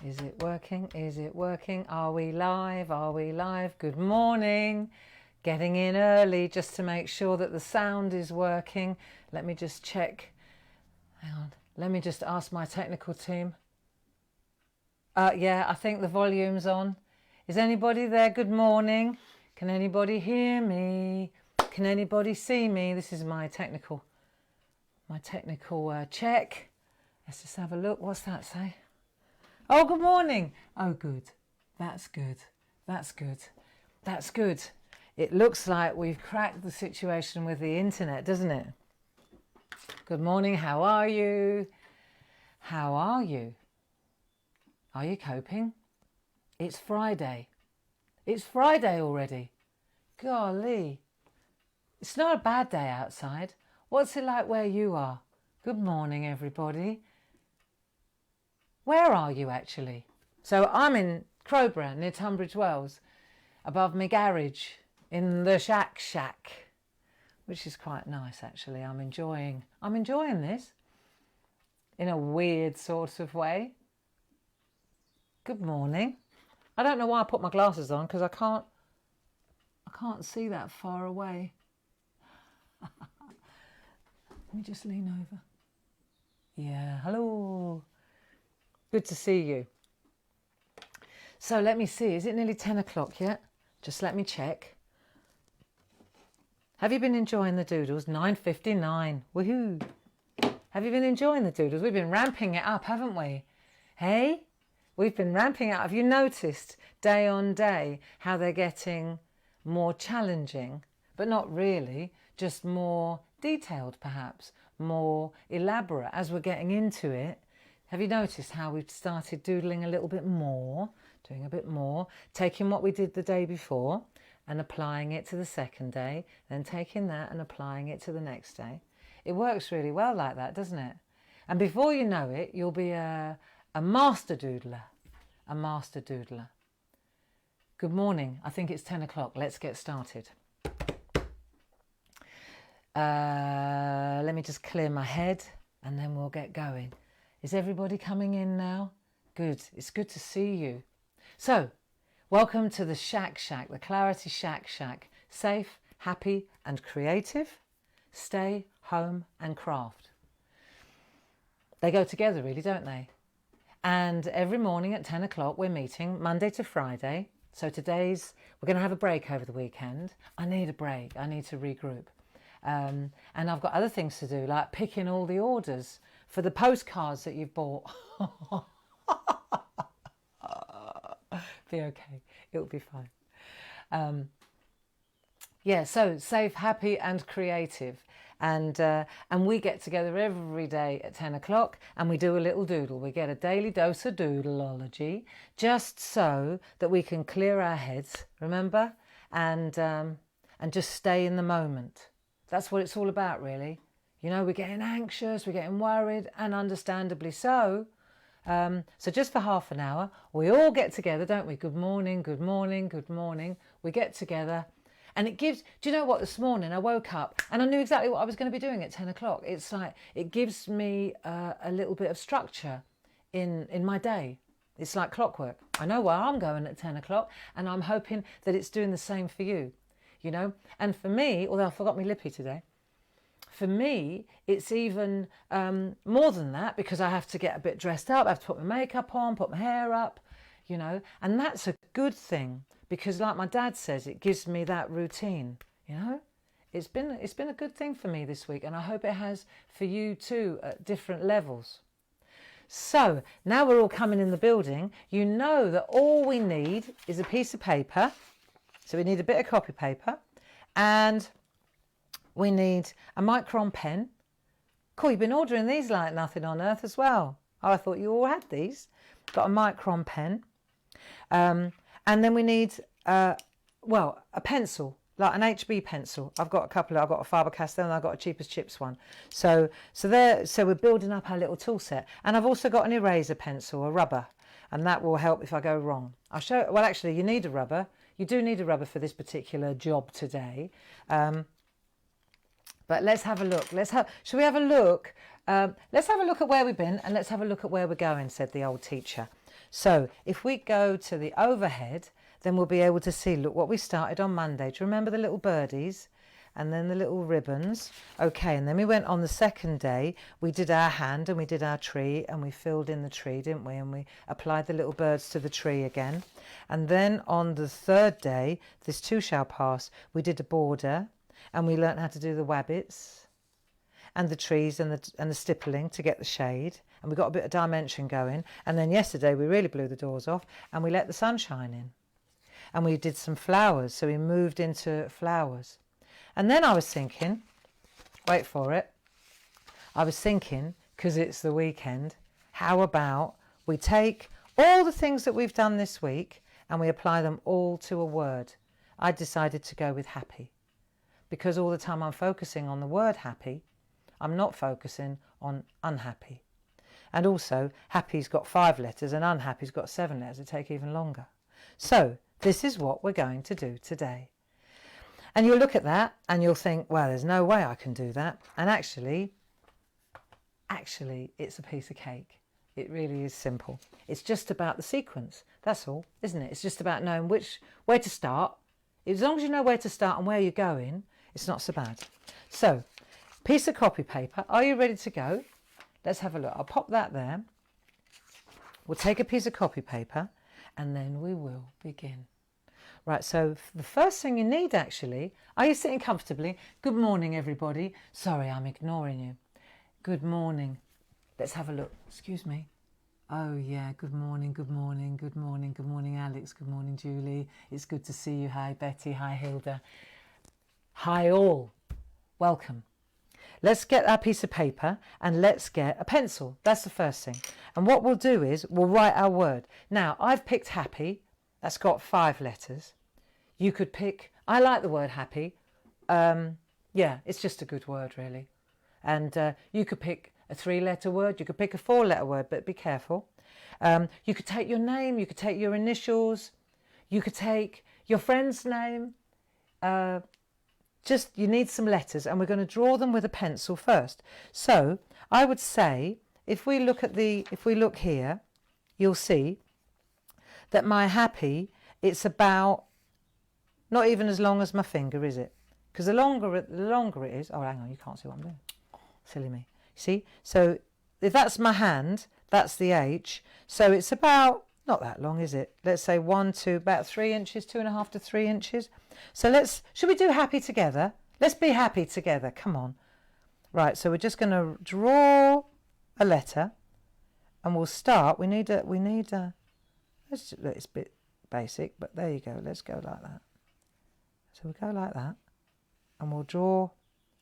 Is it working? Is it working? Are we live? Are we live? Good morning. Getting in early just to make sure that the sound is working. Let me just check. Hang on. Let me just ask my technical team. Yeah, I think the volume's on. Is anybody there? Good morning. Can anybody hear me? Can anybody see me? This is my technical check. Let's just have a look. What's that say? Oh, good morning. Oh, good. That's good. That's good. That's good. It looks like we've cracked the situation with the internet, doesn't it? Good morning. How are you? How are you? Are you coping? It's Friday. It's Friday already. Golly. It's not a bad day outside. What's it like where you are? Good morning, everybody. Where are you actually? So I'm in Crowborough, near Tunbridge Wells, above my garage, in the SHAC, which is quite nice actually. I'm enjoying this in a weird sort of way. Good morning. I don't know why I put my glasses on because I can't see that far away. Let me just lean over. Yeah, hello. Good to see you. So let me see, is it nearly 10 o'clock yet? Just let me check. Have you been enjoying the doodles? 9:59, woohoo. Have you been enjoying the doodles? We've been ramping it up, haven't we? Hey? We've been ramping it up. Have you noticed day on day how they're getting more challenging, but not really, just more detailed perhaps, more elaborate as we're getting into it? Have you noticed how we've started doodling a little bit more, doing a bit more, taking what we did the day before and applying it to the second day, then taking that and applying it to the next day? It works really well like that, doesn't it? And before you know it, you'll be a master doodler, a master doodler. Good morning. I think it's 10 o'clock. Let's get started. Let me just clear my head and then we'll get going. Is everybody coming in now? Good. It's good to see you. So, welcome to the SHAC, the Clarity SHAC. Safe, happy and creative. Stay, home and craft. They go together really, don't they? And every morning at 10 o'clock we're meeting Monday to Friday. So we're going to have a break over the weekend. I need a break. I need to regroup. And I've got other things to do, like picking all the orders for the postcards that you've bought. Be okay. It'll be fine. Yeah, so safe, happy and creative. And we get together every day at 10 o'clock and we do a little doodle. We get a daily dose of doodleology just so that we can clear our heads, remember? And just stay in the moment. That's what it's all about, really. You know, we're getting anxious, we're getting worried, and understandably so. So just for half an hour, we all get together, don't we? Good morning, good morning, good morning. We get together. And it gives, do you know what, this morning I woke up and I knew exactly what I was going to be doing at 10 o'clock. It's like, it gives me a little bit of structure in my day. It's like clockwork. I know where I'm going at 10 o'clock and I'm hoping that it's doing the same for you, you know. And for me, although I forgot my lippy today, for me, it's even more than that because I have to get a bit dressed up. I have to put my makeup on, put my hair up, you know, and that's a good thing. Because like my dad says, it gives me that routine, you know. It's been a good thing for me this week and I hope it has for you too at different levels. So now we're all coming in the building. You know that all we need is a piece of paper. So we need a bit of copy paper and we need a micron pen. Cool, you've been ordering these like nothing on earth as well. Oh, I thought you all had these. Got a micron pen. And then we need, a pencil, like an HB pencil. I've got a couple. I've got a Faber-Castell and I've got a Cheapest Chips one. So we're building up our little tool set. And I've also got an eraser pencil, a rubber, and that will help if I go wrong. I'll show. Well, actually, you need a rubber. You do need a rubber for this particular job today. But let's have a look. Shall we have a look? Let's have a look at where we've been and let's have a look at where we're going, said the old teacher. So if we go to the overhead, then we'll be able to see, look what we started on Monday. Do you remember the little birdies? And then the little ribbons. Okay, and then we went on the second day, we did our hand and we did our tree and we filled in the tree, didn't we? And we applied the little birds to the tree again. And then on the third day, this too shall pass, we did a border and we learnt how to do the wabbits and the trees and the stippling to get the shade. And we got a bit of dimension going. And then yesterday we really blew the doors off and we let the sunshine in. And we did some flowers, so we moved into flowers. And then I was thinking, wait for it, I was thinking, because it's the weekend, how about we take all the things that we've done this week and we apply them all to a word. I decided to go with happy, because all the time I'm focusing on the word happy, I'm not focusing on unhappy. And also, happy's got 5 letters and unhappy's got 7 letters. It'll take even longer. So this is what we're going to do today. And you'll look at that and you'll think, well, there's no way I can do that. And actually, it's a piece of cake. It really is simple. It's just about the sequence. That's all, isn't it? It's just about knowing where to start. As long as you know where to start and where you're going, it's not so bad. So, piece of copy paper. Are you ready to go? Let's have a look. I'll pop that there. We'll take a piece of copy paper and then we will begin. Right, so the first thing you need actually, are you sitting comfortably? Good morning, everybody. Sorry, I'm ignoring you. Good morning. Let's have a look. Excuse me. Oh, yeah, good morning, good morning, good morning, good morning, Alex. Good morning, Julie. It's good to see you. Hi, Betty. Hi, Hilda. Hi, all. Welcome. Let's get our piece of paper and let's get a pencil. That's the first thing. And what we'll do is we'll write our word. Now, I've picked happy. That's got 5 letters. You could pick, I like the word happy. Yeah, it's just a good word, really. And you could pick a 3-letter word. You could pick a 4-letter word, but be careful. You could take your name. You could take your initials. You could take your friend's name. Just, you need some letters, and we're going to draw them with a pencil first. So I would say, if we look here, you'll see that my happy, it's about not even as long as my finger, is it? Because the longer it is, oh, hang on, you can't see what I'm doing. Silly me. See? So if that's my hand, that's the H. So it's about, not that long, is it? Let's say 1 to about 3 inches, 2.5 to 3 inches. So should we do happy together? Let's be happy together. Come on. Right, so we're just going to draw a letter and we'll start. We need a, it's a bit basic, but there you go. Let's go like that. So we go like that and we'll draw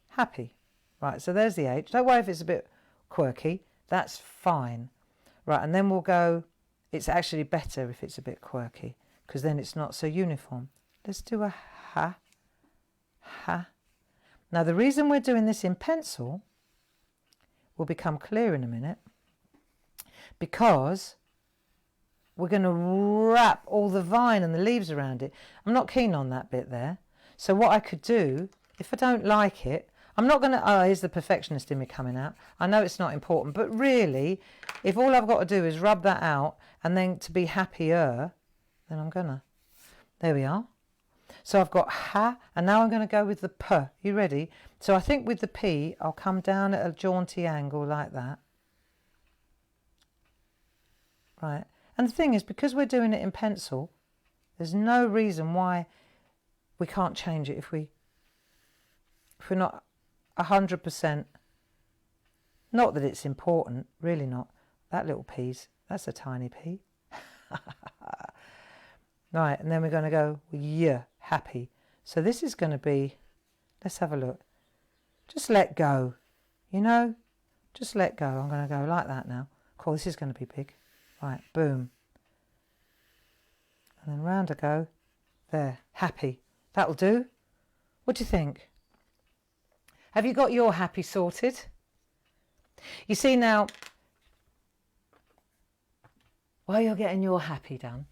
happy. Right, so there's the H. Don't worry if it's a bit quirky. That's fine. Right, and then we'll go, it's actually better if it's a bit quirky because then it's not so uniform. Let's do a ha, ha. Now the reason we're doing this in pencil will become clear in a minute because we're going to wrap all the vine and the leaves around it. I'm not keen on that bit there. So what I could do, if I don't like it, I'm not going to, oh, here's the perfectionist in me coming out. I know it's not important, but really, if all I've got to do is rub that out and then to be happier, then I'm going to. There we are. So I've got ha, and now I'm going to go with the p. You ready? So I think with the p, I'll come down at a jaunty angle like that. Right. And the thing is, because we're doing it in pencil, there's no reason why we can't change it if we're not 100%. Not that it's important, really not. That little piece, that's a tiny p. Right, and then we're going to go, yeah, happy. So this is going to be, let's have a look. Just let go, you know, just let go. I'm going to go like that now. Cool, this is going to be big. Right, boom. And then round I go. There, happy. That'll do. What do you think? Have you got your happy sorted? You see now, while you're getting your happy done,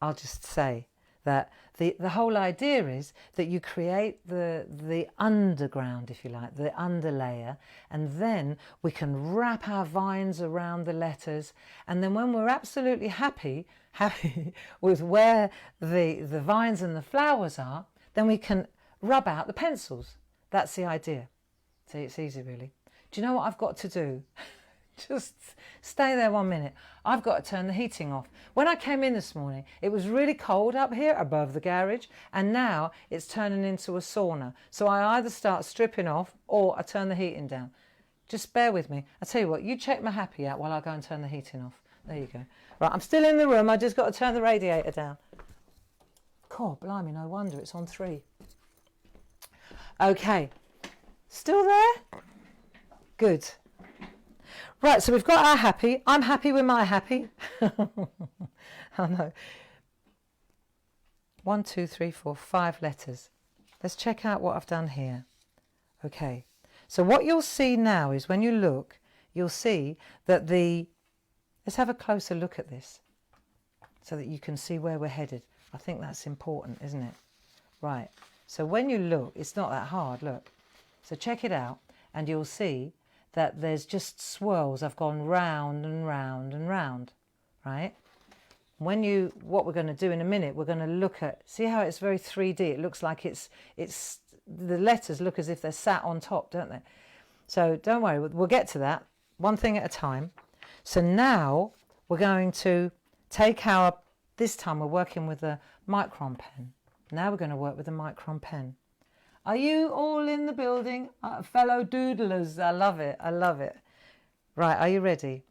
I'll just say that the whole idea is that you create the underground, if you like, the underlayer, and then we can wrap our vines around the letters, and then when we're absolutely happy with where the vines and the flowers are, then we can rub out the pencils. That's the idea. See, it's easy really. Do you know what I've got to do? Just stay there 1 minute. I've got to turn the heating off. When I came in this morning, it was really cold up here above the garage, and now it's turning into a sauna. So I either start stripping off or I turn the heating down. Just bear with me. I tell you what, you check my Happy out while I go and turn the heating off. There you go. Right, I'm still in the room. I just got to turn the radiator down. God, blimey, no wonder it's on 3. Okay, still there? Good. Right, so we've got our Happy. I'm happy with my Happy. I know. 1, 2, 3, 4, 5 letters. Let's check out what I've done here. Okay, so what you'll see now is when you look, you'll see that let's have a closer look at this so that you can see where we're headed. I think that's important, isn't it? Right, so when you look, it's not that hard, look. So check it out and you'll see that there's just swirls. I've gone round and round and round, right? What we're going to do in a minute, we're going to look at, see how it's very 3D. It looks like the letters look as if they're sat on top, don't they? So don't worry, we'll get to that one thing at a time. So now we're going to take this time we're working with a micron pen. Now we're going to work with a micron pen. Are you all in the building? Fellow doodlers, I love it, I love it. Right, are you ready?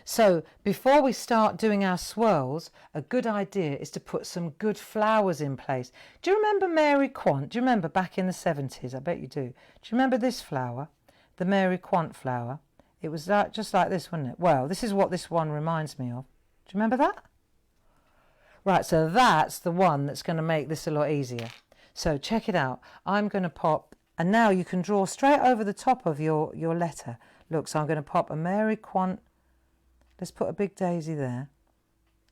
So before we start doing our swirls, a good idea is to put some good flowers in place. Do you remember Mary Quant? Do you remember back in the 70s? I bet you do. Do you remember this flower? The Mary Quant flower? It was just like this, wasn't it? Well, this is what this one reminds me of. Do you remember that? Right, so that's the one that's going to make this a lot easier. So check it out. I'm going to pop, and now you can draw straight over the top of your letter. Look, so I'm going to pop a Mary Quant. Let's put a big daisy there.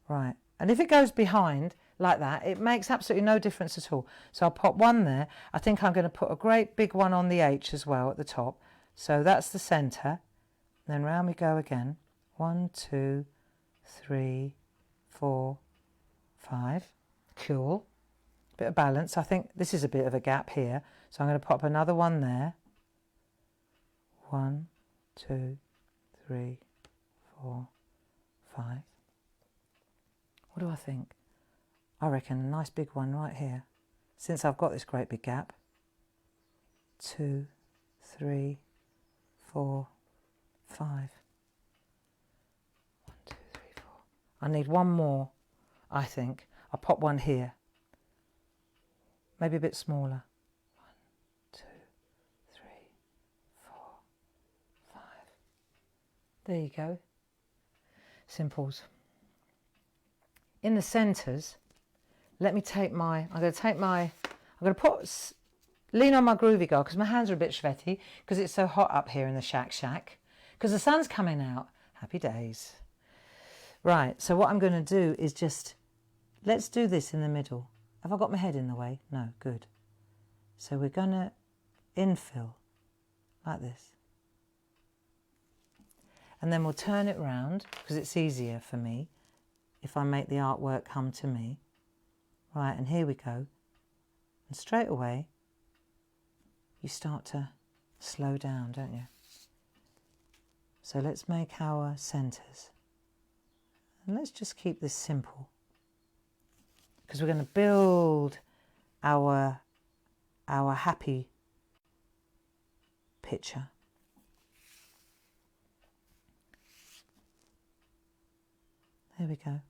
Right, and if it goes behind like that, it makes absolutely no difference at all. So I'll pop one there. I think I'm going to put a great big one on the H as well at the top. So that's the centre. Then round we go again. 1, 2, 3, 4, 5. Cool. Bit of balance. I think this is a bit of a gap here, so I'm going to pop another one there. 1, 2, 3, 4, 5. What do I think? I reckon a nice big one right here, since I've got this great big gap. 2, 3, 4, 5. 1, 2, 3, 4. I need one more, I think. I'll pop one here. Maybe a bit smaller. 1, 2, 3, 4, 5. There you go. Simples. In the centres, let me take I'm going to lean on my groovy girl because my hands are a bit sweaty because it's so hot up here in the shack because the sun's coming out. Happy days. Right, so what I'm going to do is let's do this in the middle. Have I got my head in the way? No, good. So we're going to infill like this. And then we'll turn it round because it's easier for me if I make the artwork come to me. Right, and here we go. And straight away, you start to slow down, don't you? So let's make our centres. And let's just keep this simple, because we're going to build our happy picture. There we go.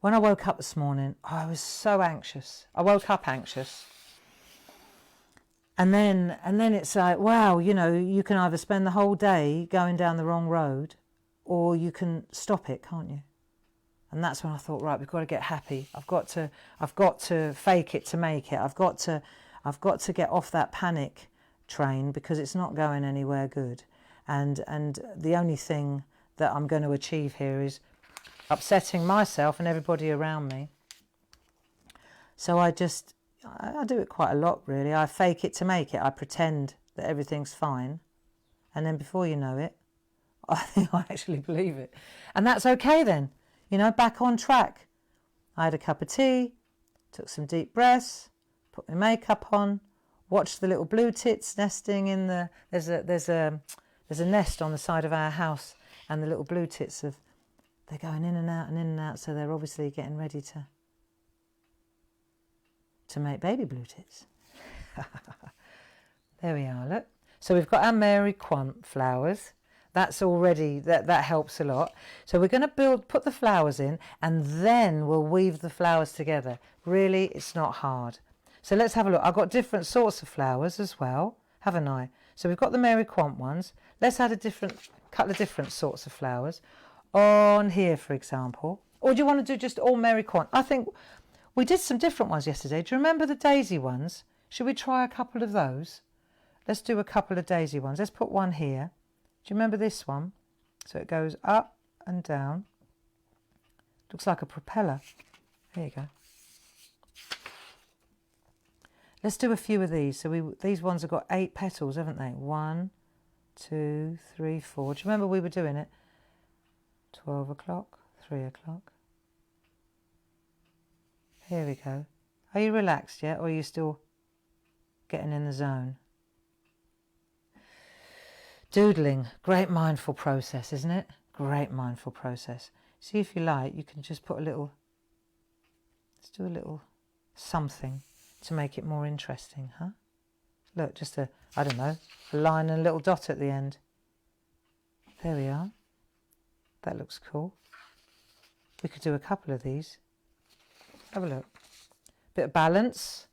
When I woke up this morning, I was so anxious. I woke up anxious. And then it's like, wow, you know, you can either spend the whole day going down the wrong road or you can stop it, can't you? And that's when I thought, right, we've got to get happy. I've got to fake it to make it. I've got to get off that panic train because it's not going anywhere good. And the only thing that I'm going to achieve here is upsetting myself and everybody around me. So I do it quite a lot, really. I fake it to make it. I pretend that everything's fine. And then before you know it, I think I actually believe it. And that's okay then. You know, back on track. I had a cup of tea, took some deep breaths, put my makeup on, watched the little blue tits nesting in the... There's a nest on the side of our house, and the little blue tits they're going in and out and in and out, so they're obviously getting ready to make baby blue tits. There we are, look. So we've got our Mary Quant flowers. That's already, that helps a lot. So we're going to put the flowers in, and then we'll weave the flowers together. Really, it's not hard. So let's have a look. I've got different sorts of flowers as well, haven't I? So we've got the Mary Quant ones. Let's add a couple of different sorts of flowers on here, for example. Or do you want to do just all Mary Quant? I think we did some different ones yesterday. Do you remember the daisy ones? Should we try a couple of those? Let's do a couple of daisy ones. Let's put one here. Do you remember this one? So it goes up and down. Looks like a propeller. There you go. Let's do a few of these. So these ones have got 8 petals, haven't they? 1, 2, 3, 4. Do you remember we were doing it? 12 o'clock, 3 o'clock. Here we go. Are you relaxed yet, or are you still getting in the zone? Doodling, great mindful process, isn't it? Great mindful process. See, if you like, you can just put a little, let's do a little something to make it more interesting, huh? Look, just I don't know, a line and a little dot at the end. There we are. That looks cool. We could do a couple of these. Have a look. Bit of balance.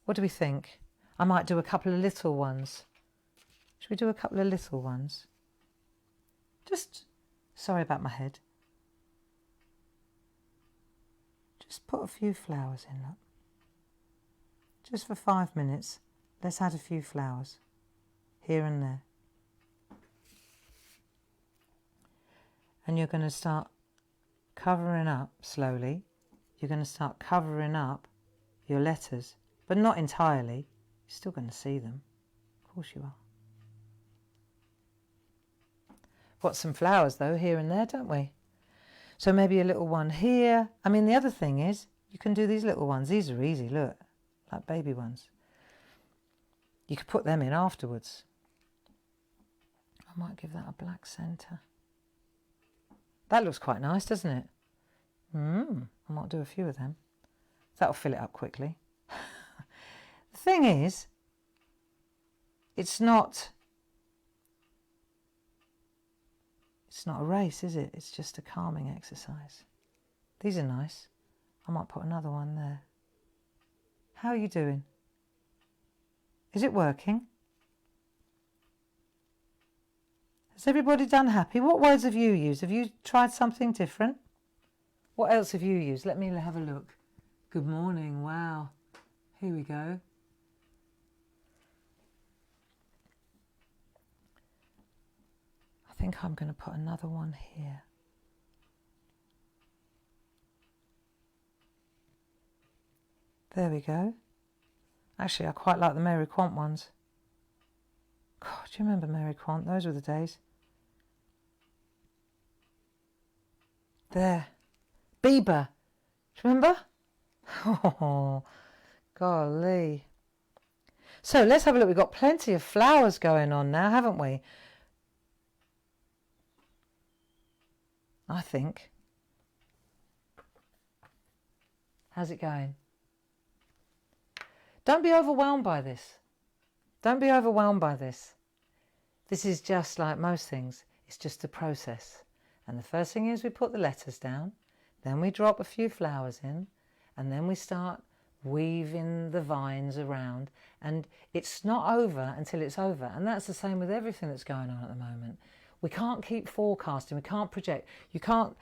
What do we think? I might do a couple of little ones. Should we do a couple of little ones? Just, sorry about my head. Just put a few flowers in, look. Just for 5 minutes, let's add a few flowers here and there. And you're going to start covering up slowly. You're going to start covering up your letters, but not entirely. You're still going to see them. Of course you are. Got some flowers though here and there, don't we? So maybe a little one here. I mean, the other thing is you can do these little ones. These are easy, look, like baby ones. You could put them in afterwards. I might give that a black centre. That looks quite nice, doesn't it? I might do a few of them. That'll fill it up quickly. The thing is, it's not a race, is it? It's just a calming exercise. These are nice. I might put another one there. How are you doing? Is it working? Has everybody done happy? What words have you used? Have you tried something different? What else have you used? Let me have a look. Good morning. Wow. Here we go. I think I'm going to put another one here. There we go. Actually, I quite like the Mary Quant ones. God, do you remember Mary Quant? Those were the days. There. Bieber. Do you remember? Oh, golly. So let's have a look. We've got plenty of flowers going on now, haven't we? I think. How's it going? Don't be overwhelmed by this. Don't be overwhelmed by this. This is just like most things. It's just a process. And the first thing is we put the letters down, then we drop a few flowers in, and then we start weaving the vines around. And it's not over until it's over. And that's the same with everything that's going on at the moment. We can't keep forecasting. We can't project. You can't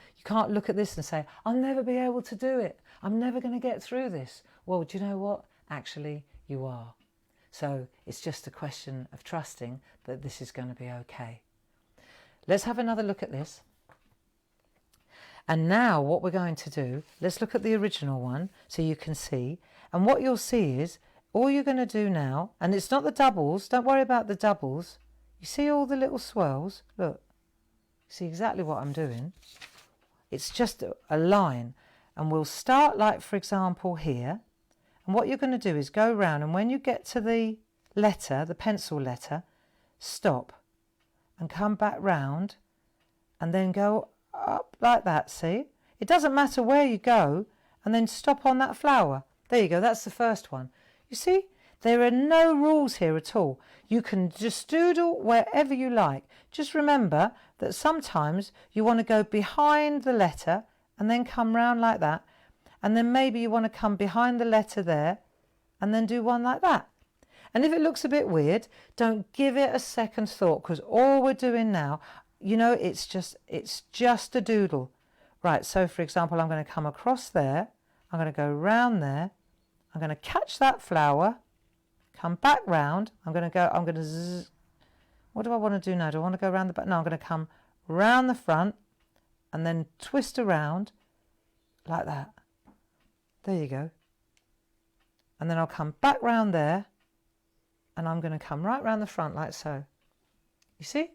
look at this and say, I'll never be able to do it. I'm never going to get through this. Well, do you know what? Actually, you are. So it's just a question of trusting that this is going to be okay. let's have another look at this. And now what we're going to do, let's look at the original one so you can see. And what you'll see is, all you're going to do now, and it's not the doubles, don't worry about the doubles. You see all the little swirls? Look, see exactly what I'm doing. It's just a line. And we'll start like, for example, here. And what you're going to do is go round, and when you get to the letter, the pencil letter, stop and come back round and then go up like that, see? It doesn't matter where you go, and then stop on that flower. There you go, that's the first one. You see, there are no rules here at all. You can just doodle wherever you like. Just remember that sometimes you want to go behind the letter and then come round like that, and then maybe you want to come behind the letter there and then do one like that. And if it looks a bit weird, don't give it a second thought, because all we're doing now, you know, it's just a doodle. Right, so for example, I'm going to come across there, I'm going to go round there, I'm going to catch that flower, come back round, I'm going to zzz. What do I want to do now? Do I want to go round the back? No, I'm going to come round the front and then twist around like that. There you go. And then I'll come back round there, and I'm going to come right round the front like so. You see?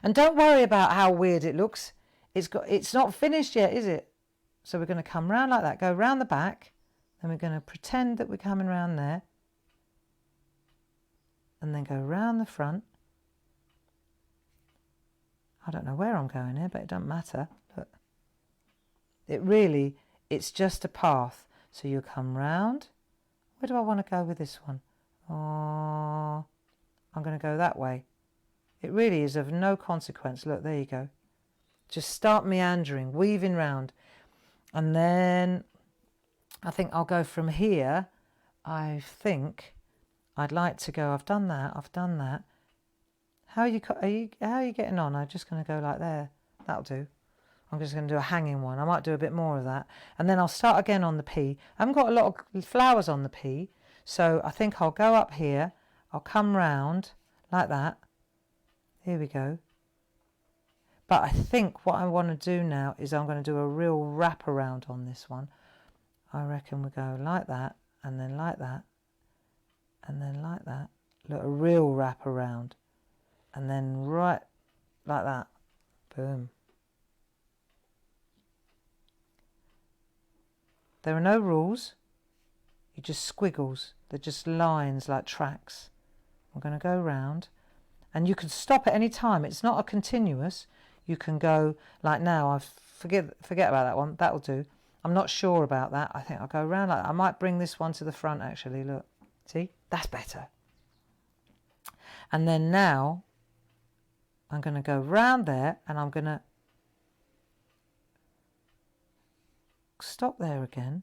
And don't worry about how weird it looks. It's not finished yet, is it? So we're going to come round like that, go round the back, then we're going to pretend that we're coming round there, and then go round the front. I don't know where I'm going here, but it doesn't matter. Look. It's just a path. So you come round. Where do I want to go with this one? Oh, I'm going to go that way. It really is of no consequence. Look, there you go. Just start meandering, weaving round. And then I think I'll go from here. I think I'd like to go, I've done that. How are you getting on? I'm just going to go like there. That'll do. I'm just going to do a hanging one. I might do a bit more of that. And then I'll start again on the P. I haven't got a lot of flowers on the P, so I think I'll go up here. I'll come round like that. Here we go. But I think what I want to do now is I'm going to do a real wrap around on this one. I reckon we go like that, and then like that, and then like that. Look, a real wrap around. And then right like that. Boom. There are no rules. You just squiggles. They're just lines like tracks. I'm going to go round. And you can stop at any time. It's not a continuous. You can go like now. I forget about that one. That'll do. I'm not sure about that. I think I'll go round like that. I might bring this one to the front actually. Look. See? That's better. And then now I'm going to go round there, and I'm going to stop there again.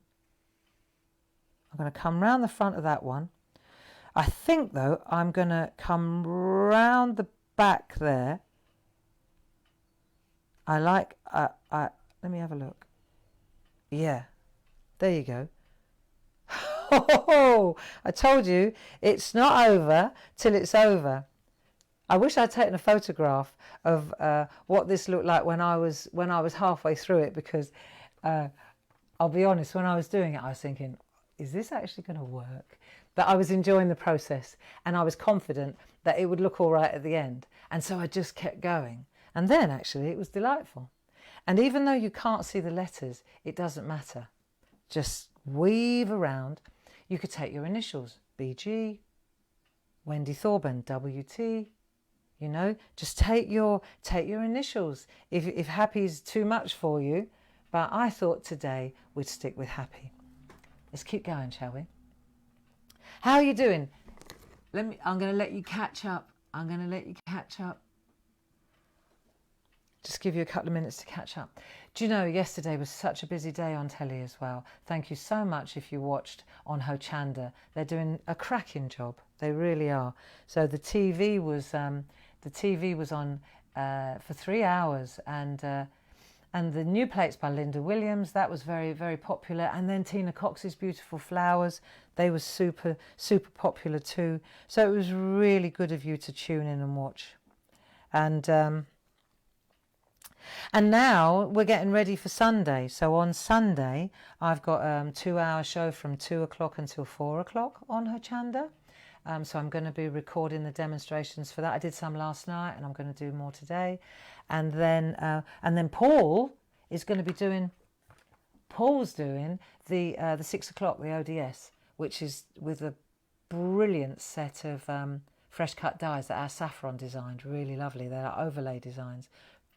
I'm going to come round the front of that one. I think though I'm going to come round the back there. Let me have a look. Yeah, there you go. Oh, I told you it's not over till it's over. I wish I'd taken a photograph of what this looked like when I was halfway through it, because I'll be honest, when I was doing it I was thinking, is this actually going to work? But I was enjoying the process, and I was confident that it would look all right at the end, and so I just kept going. And then actually it was delightful. And even though you can't see the letters, it doesn't matter. Just weave around. You could take your initials, BG, Wendy Thorburn, WT, you know, just take your initials if happy's too much for you. But I thought today we'd stick with happy. Let's keep going, shall we? How are you doing? I'm going to let you catch up. Just give you a couple of minutes to catch up. Do you know, yesterday was such a busy day on telly as well. Thank you so much if you watched on Hochanda. They're doing a cracking job. They really are. So the TV was on for 3 hours, and the new plates by Linda Williams, that was very, very popular. And then Tina Cox's Beautiful Flowers, they were super, super popular too. So it was really good of you to tune in and watch. And And now we're getting ready for Sunday. So on Sunday, I've got a 2-hour show from 2 o'clock until 4 o'clock on Hochanda. So I'm going to be recording the demonstrations for that. I did some last night, and I'm going to do more today. And then Paul is going to be doing. Paul's doing the 6 o'clock, the ODS, which is with a brilliant set of fresh cut dies that our Saffron designed. Really lovely. They're overlay designs.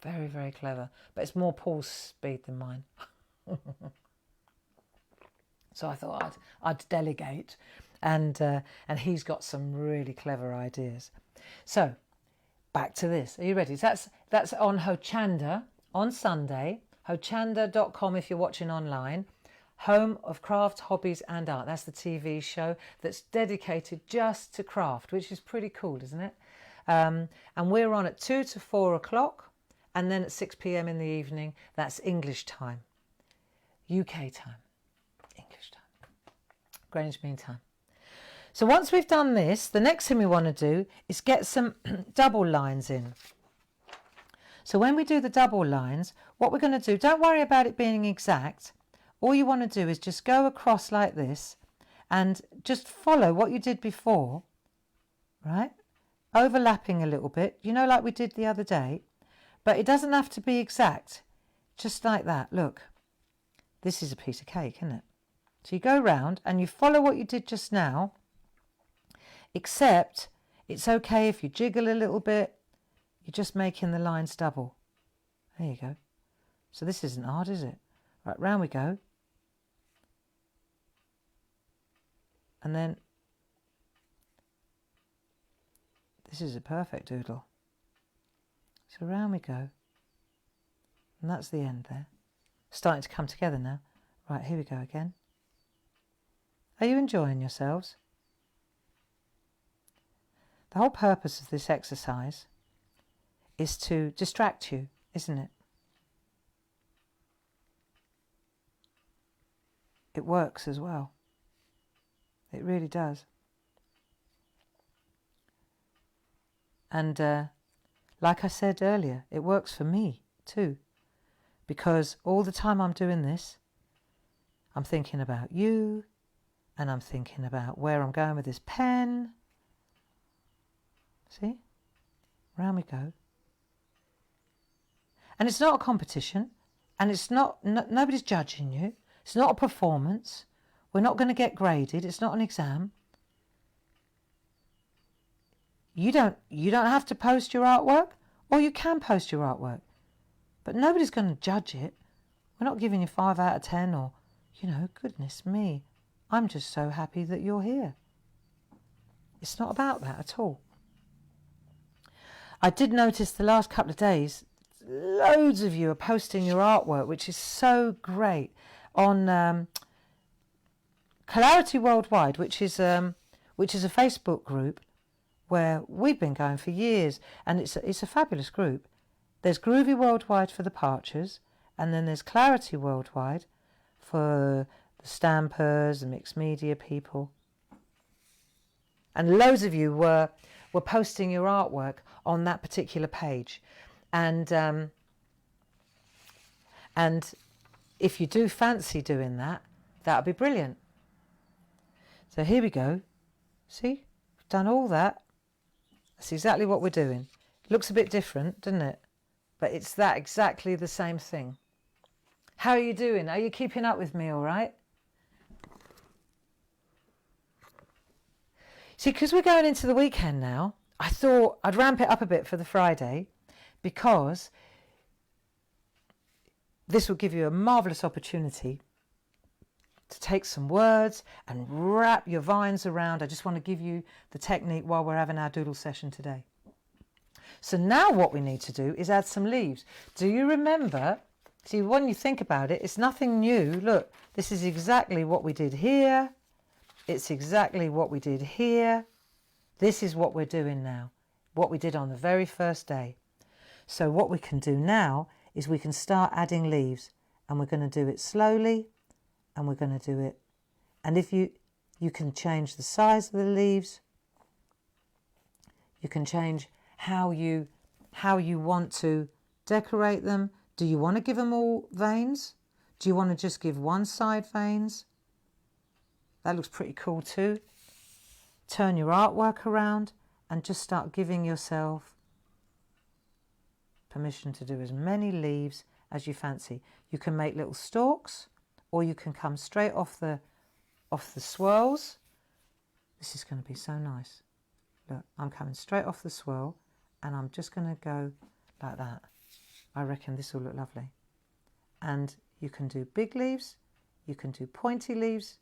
Very, very clever. But it's more Paul's speed than mine. So I thought I'd delegate. And he's got some really clever ideas. So back to this. Are you ready? So that's on Hochanda on Sunday. Hochanda.com if you're watching online. Home of Craft, Hobbies and Art. That's the TV show that's dedicated just to craft, which is pretty cool, isn't it? And we're on at 2 to 4 o'clock, and then at 6 p.m. in the evening. That's English time, UK time, English time, Greenwich Mean Time. So once we've done this, the next thing we want to do is get some double lines in. So when we do the double lines, what we're going to do, don't worry about it being exact. All you want to do is just go across like this and just follow what you did before, right? Overlapping a little bit, you know, like we did the other day, but it doesn't have to be exact. Just like that. Look, this is a piece of cake, isn't it? So you go round and you follow what you did just now, except it's okay if you jiggle a little bit. You're just making the lines double. There you go. So this isn't hard, is it? Right, round we go. And then this is a perfect doodle. So round we go. And that's the end there. Starting to come together now. Right, here we go again. Are you enjoying yourselves? The whole purpose of this exercise is to distract you, isn't it? It works as well. It really does. And like I said earlier, it works for me too. Because all the time I'm doing this, I'm thinking about you, and I'm thinking about where I'm going with this pen. See? Round we go. And it's not a competition, and it's not, nobody's judging you. It's not a performance. We're not going to get graded. It's not an exam. You don't have to post your artwork, or you can post your artwork, but nobody's going to judge it. We're not giving you 5 out of 10 or, you know, goodness me. I'm just so happy that you're here. It's not about that at all. I did notice the last couple of days, loads of you are posting your artwork, which is so great, on Clarity Worldwide, which is a Facebook group where we've been going for years, and it's a fabulous group. There's Groovy Worldwide for the Parchers, and then there's Clarity Worldwide for the stampers, the mixed media people. And loads of you were posting your artwork on that particular page. And if you do fancy doing that, that would be brilliant. So here we go. See, we've done all that. That's exactly what we're doing. Looks a bit different, doesn't it? But it's that exactly the same thing. How are you doing? Are you keeping up with me all right? See, because we're going into the weekend now, I thought I'd ramp it up a bit for the Friday, because this will give you a marvellous opportunity to take some words and wrap your vines around. I just want to give you the technique while we're having our doodle session today. So now what we need to do is add some leaves. Do you remember? See, when you think about it, it's nothing new. Look, this is exactly what we did here. It's exactly what we did here. This is what we're doing now, what we did on the very first day. So what we can do now is we can start adding leaves, and we're going to do it slowly, and we're going to do it. And if you can change the size of the leaves, you can change how you want to decorate them. Do you want to give them all veins? Do you want to just give one side veins? That looks pretty cool too. Turn your artwork around and just start giving yourself permission to do as many leaves as you fancy. You can make little stalks, or you can come straight off the swirls. This is going to be so nice. Look, I'm coming straight off the swirl and I'm just going to go like that. I reckon this will look lovely. And you can do big leaves, you can do pointy leaves,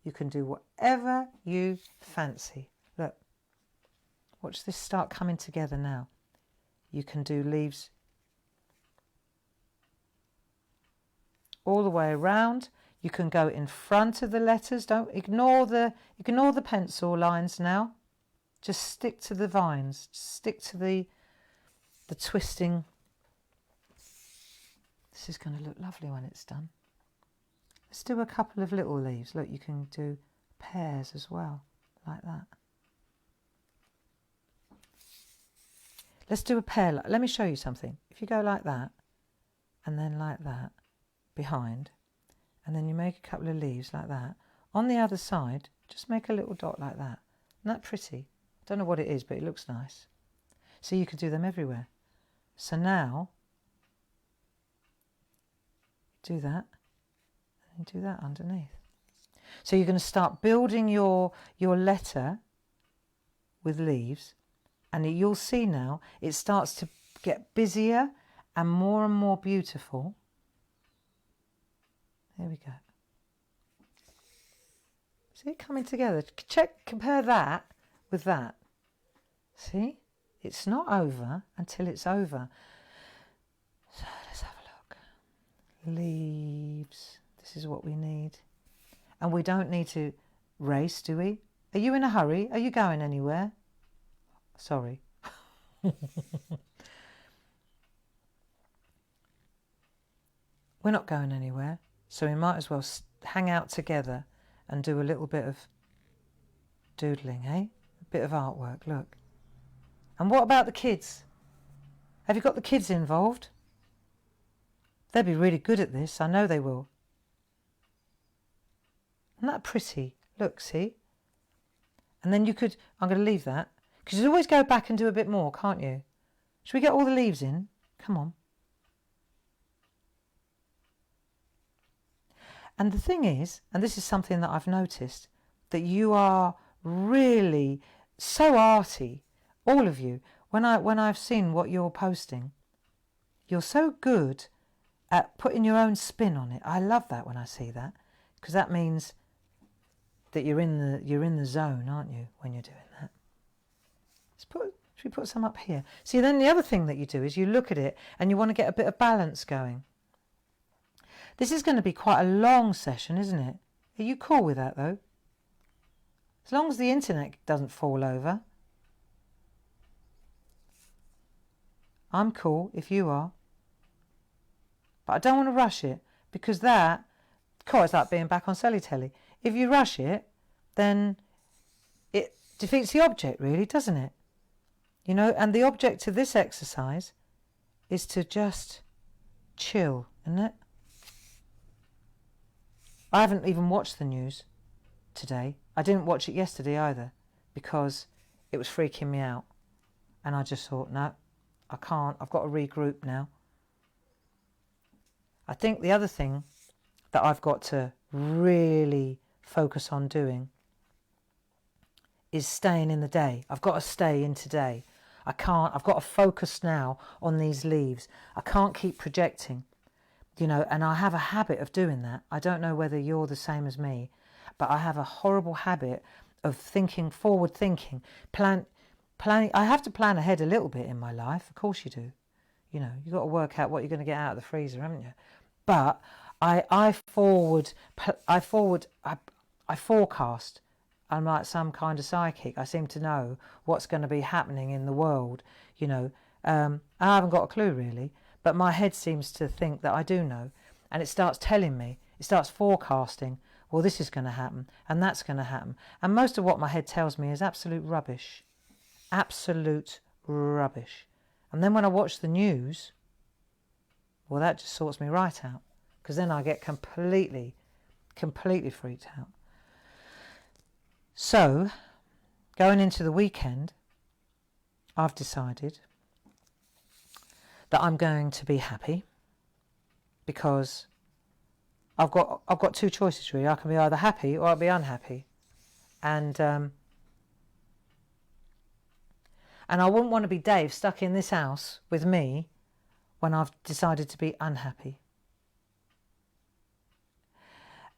you can do whatever you fancy. Look, watch this start coming together now. You can do leaves all the way around. You can go in front of the letters. Don't ignore the pencil lines now. Just stick to the vines. Just stick to the twisting. This is going to look lovely when it's done. Let's do a couple of little leaves. Look, you can do pairs as well, like that. Let's do a pair. Let me show you something. If you go like that, and then like that, behind, and then you make a couple of leaves like that. On the other side, just make a little dot like that. Isn't that pretty? I don't know what it is, but it looks nice. So you could do them everywhere. So now, do that, and do that underneath. So you're going to start building your letter with leaves, and you'll see now it starts to get busier and more beautiful. There we go. See it coming together. Compare that with that. See? It's not over until it's over. So let's have a look. Leaves. This is what we need. And we don't need to race, do we? Are you in a hurry? Are you going anywhere? Sorry. We're not going anywhere. So we might as well hang out together and do a little bit of doodling, eh? A bit of artwork, look. And what about the kids? Have you got the kids involved? They'll be really good at this. I know they will. Isn't that pretty? Look, see? And then you could, I'm going to leave that, because you always go back and do a bit more, can't you? Should we get all the leaves in? Come on. And the thing is, and this is something that I've noticed, that you are really so arty, all of you. When I've seen what you're posting, you're so good at putting your own spin on it. I love that when I see that, because that means that you're in the zone, aren't you, when you're doing that? Should we put some up here? See, then the other thing that you do is you look at it and you want to get a bit of balance going. This is going to be quite a long session, isn't it? Are you cool with that, though? As long as the internet doesn't fall over. I'm cool if you are. But I don't want to rush it, because that, it's like being back on Selly Telly. If you rush it, then it defeats the object, really, doesn't it? You know, and the object of this exercise is to just chill, isn't it? I haven't even watched the news today. I didn't watch it yesterday either, because it was freaking me out. And I just thought, no, I can't. I've got to regroup now. I think the other thing that I've got to really focus on doing is staying in the day. I've got to stay in today. I've got to focus now on these leaves. I can't keep projecting. You know, and I have a habit of doing that. I don't know whether you're the same as me, but I have a horrible habit of forward thinking, planning. I have to plan ahead a little bit in my life. Of course you do. You know, you've got to work out what you're going to get out of the freezer, haven't you? But I forecast. I'm like some kind of psychic. I seem to know what's going to be happening in the world. You know, I haven't got a clue really. But my head seems to think that I do know. And it starts telling me, it starts forecasting, well, this is going to happen and that's going to happen. And most of what my head tells me is absolute rubbish. Absolute rubbish. And then when I watch the news, well, that just sorts me right out, because then I get completely freaked out. So, going into the weekend, I've decided that I'm going to be happy, because I've got two choices really. I can be either happy or I'll be unhappy, and I wouldn't want to be Dave stuck in this house with me when I've decided to be unhappy.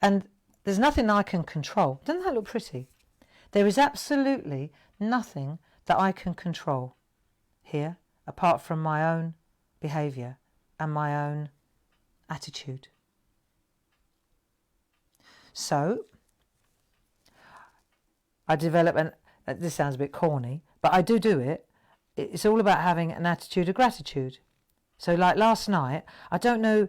And there's nothing I can control. Doesn't that look pretty? There is absolutely nothing that I can control here apart from my own behaviour and my own attitude. So I develop this sounds a bit corny, but I do it. It's all about having an attitude of gratitude. So like last night, I don't know,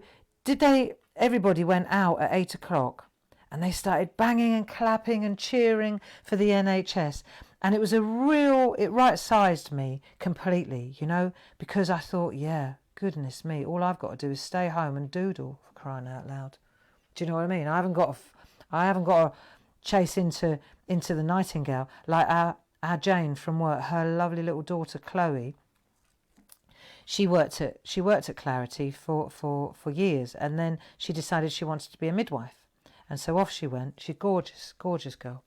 everybody went out at 8 o'clock and they started banging and clapping and cheering for the NHS. And it was it right-sized me completely, you know, because I thought, yeah, goodness me, all I've got to do is stay home and doodle, for crying out loud. Do you know what I mean? I haven't got to chase into the Nightingale like our Jane from work. Her lovely little daughter Chloe, she worked at Clarity for years, and then she decided she wanted to be a midwife, and so off she went. She's gorgeous girl.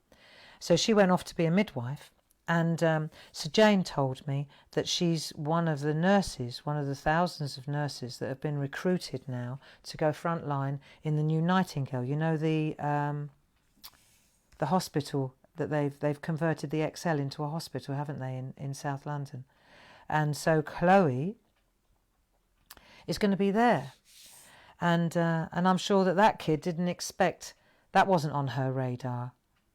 So she went off to be a midwife, and so Jane told me that she's one of the nurses, one of the thousands of nurses that have been recruited now to go frontline in the new Nightingale. You know, the hospital that they've converted the XL into a hospital, haven't they, in South London? And so Chloe is going to be there, and I'm sure that kid didn't expect, that wasn't on her radar.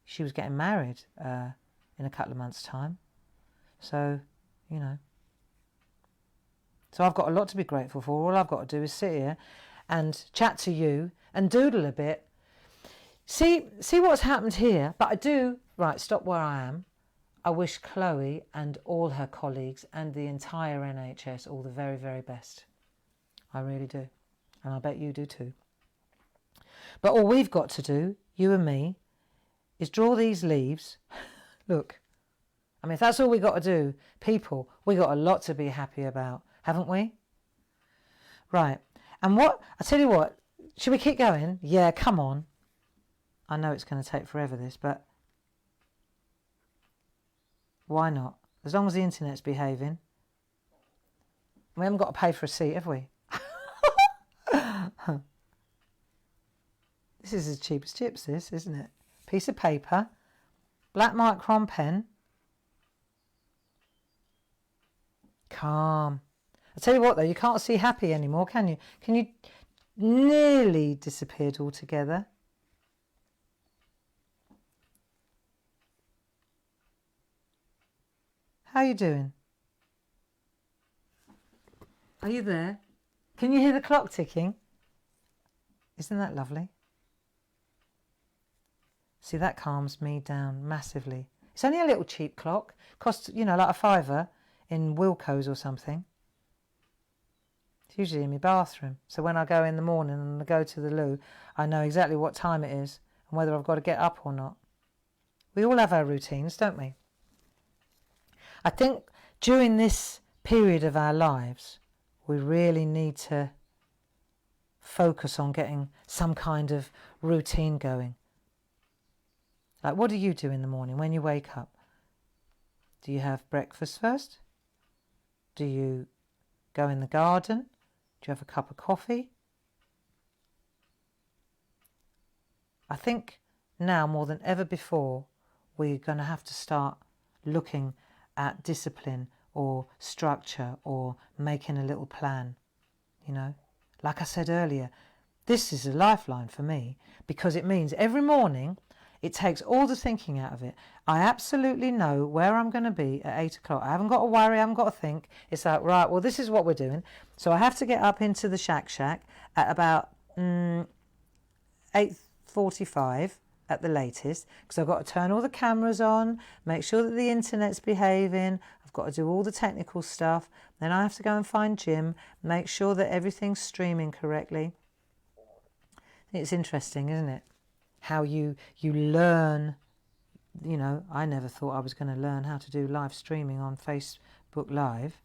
She was getting married in a couple of months' time, so you know. So I've got a lot to be grateful for. All I've got to do is sit here and chat to you and doodle a bit. See what's happened here. But I do, right, stop where I am. I wish Chloe and all her colleagues and the entire NHS all the very, very best. I really do. And I bet you do too. But all we've got to do, you and me, is draw these leaves. Look, I mean, if that's all we got to do, people, we got a lot to be happy about, haven't we? Right. And I tell you what, should we keep going? Yeah, come on. I know it's going to take forever, this, but why not? As long as the internet's behaving. We haven't got to pay for a seat, have we? This is as cheap as chips, this, isn't it? Piece of paper, black micron pen. Calm. I tell you what, though, you can't see happy anymore, can you? Can you? Nearly disappeared altogether. How are you doing? Are you there? Can you hear the clock ticking? Isn't that lovely? See, that calms me down massively. It's only a little cheap clock. Costs, you know, like a £5 in Wilko's or something. It's usually in my bathroom. So when I go in the morning and I go to the loo, I know exactly what time it is and whether I've got to get up or not. We all have our routines, don't we? I think during this period of our lives, we really need to focus on getting some kind of routine going. Like, what do you do in the morning when you wake up? Do you have breakfast first? Do you go in the garden? Do you have a cup of coffee? I think now more than ever before, we're going to have to start looking at discipline or structure or making a little plan, you know. Like I said earlier, this is a lifeline for me because it means every morning it takes all the thinking out of it. I absolutely know where I'm going to be at 8 o'clock. I haven't got to worry, I haven't got to think. It's like, right, well, this is what we're doing. So I have to get up into the SHAC at about 8:45 at the latest, because I've got to turn all the cameras on, make sure that the internet's behaving, I've got to do all the technical stuff. Then I have to go and find Jim, make sure that everything's streaming correctly. It's interesting, isn't it? How you learn. You know, I never thought I was going to learn how to do live streaming on Facebook Live.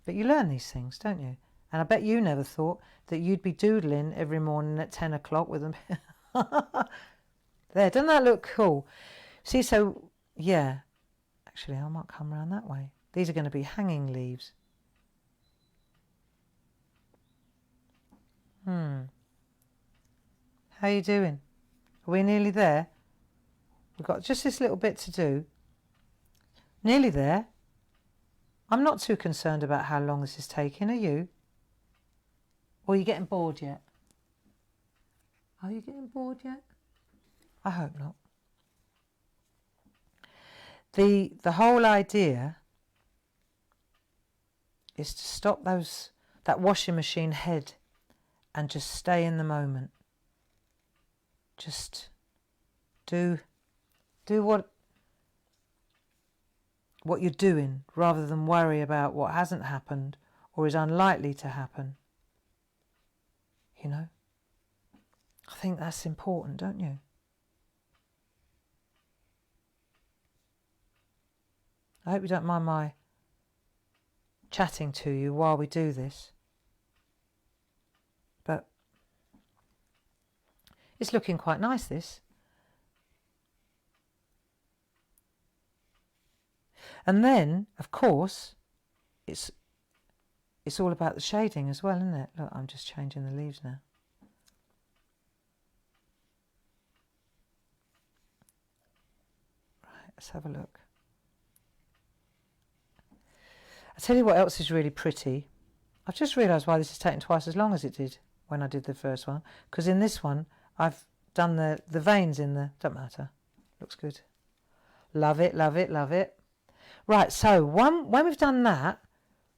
But you learn these things, don't you? And I bet you never thought that you'd be doodling every morning at 10 o'clock with them. There, doesn't that look cool? See, so, yeah. Actually, I might come around that way. These are going to be hanging leaves. How are you doing? Are we nearly there? We've got just this little bit to do. Nearly there. I'm not too concerned about how long this is taking, are you? Or are you getting bored yet? Are you getting bored yet? I hope not. The whole idea is to stop that washing machine head and just stay in the moment. Just do what you're doing rather than worry about what hasn't happened or is unlikely to happen. You know? I think that's important, don't you? I hope you don't mind my chatting to you while we do this. But it's looking quite nice, this. And then, of course, it's all about the shading as well, isn't it? Look, I'm just changing the leaves now. Right, let's have a look. I'll tell you what else is really pretty. I've just realised why this is taking twice as long as it did when I did the first one. Because in this one, I've done the veins in the... Don't matter. Looks good. Love it, love it, love it. Right, so when we've done that,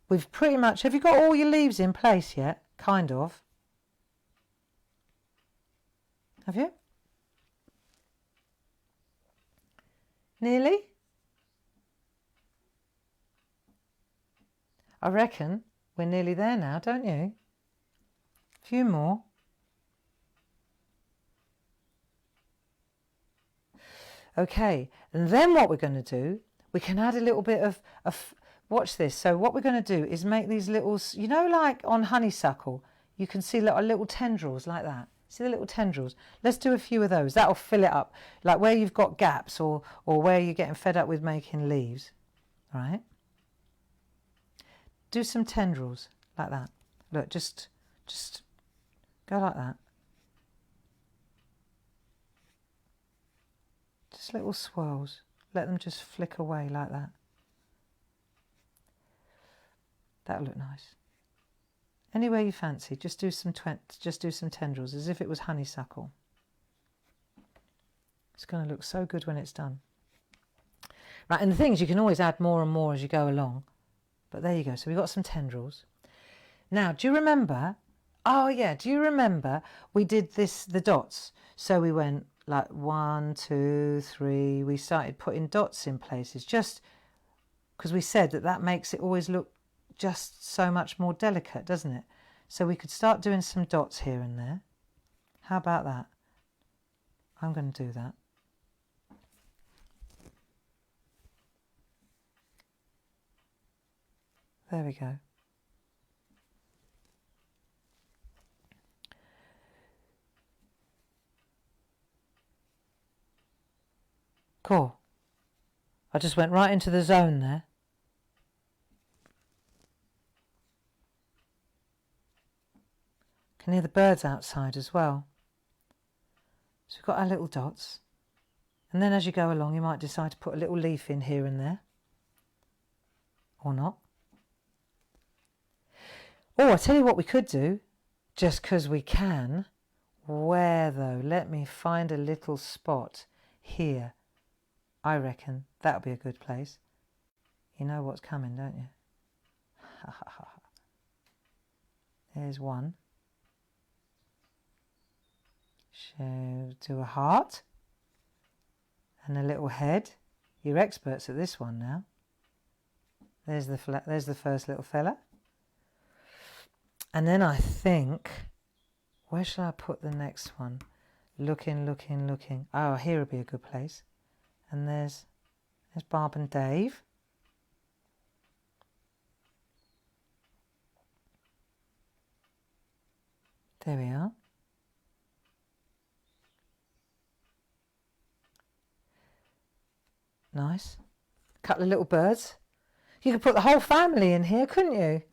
we've pretty much... Have you got all your leaves in place yet? Kind of. Have you? Nearly? I reckon we're nearly there now, don't you? A few more. Okay, and then what we're going to do, we can add a little bit of watch this. So what we're going to do is make these little, you know, like on honeysuckle, you can see little tendrils like that. See the little tendrils? Let's do a few of those. That'll fill it up. Like where you've got gaps or where you're getting fed up with making leaves. All right? Do some tendrils like that. Look, just go like that. Just little swirls. Let them just flick away like that. That'll look nice. Anywhere you fancy, just do some tendrils as if it was honeysuckle. It's going to look so good when it's done. Right, and the thing is, you can always add more and more as you go along. But there you go. So we've got some tendrils. Now, do you remember? Oh yeah, do you remember we did the dots? So we went like 1, 2, 3. We started putting dots in places just because we said that makes it always look just so much more delicate, doesn't it? So we could start doing some dots here and there. How about that? I'm going to do that. There we go. Cool. I just went right into the zone there. Can hear the birds outside as well. So we've got our little dots. And then as you go along, you might decide to put a little leaf in here and there. Or not. Oh, I'll tell you what we could do, just because we can. Where though? Let me find a little spot here. I reckon that'll be a good place. You know what's coming, don't you? There's one. So do a heart and a little head. You're experts at this one now. There's the first little fella. And then I think, where shall I put the next one? Looking, looking, looking. Oh, here would be a good place. And there's Barb and Dave. There we are. Nice. Couple of little birds. You could put the whole family in here, couldn't you?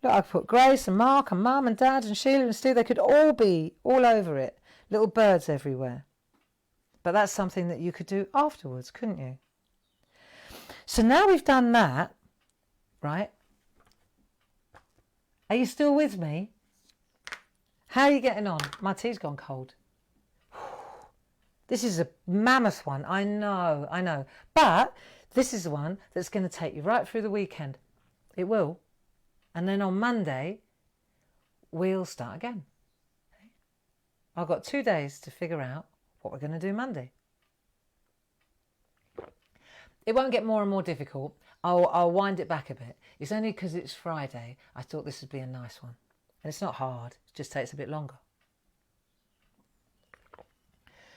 Look, I could put Grace and Mark and Mum and Dad and Sheila and Stu. They could all be all over it. Little birds everywhere. But that's something that you could do afterwards, couldn't you? So now we've done that, right? Are you still with me? How are you getting on? My tea's gone cold. This is a mammoth one, I know. But this is the one that's going to take you right through the weekend. It will. And then on Monday, we'll start again. I've got 2 days to figure out what we're going to do Monday. It won't get more and more difficult. I'll wind it back a bit. It's only because it's Friday, I thought this would be a nice one. And it's not hard, it just takes a bit longer.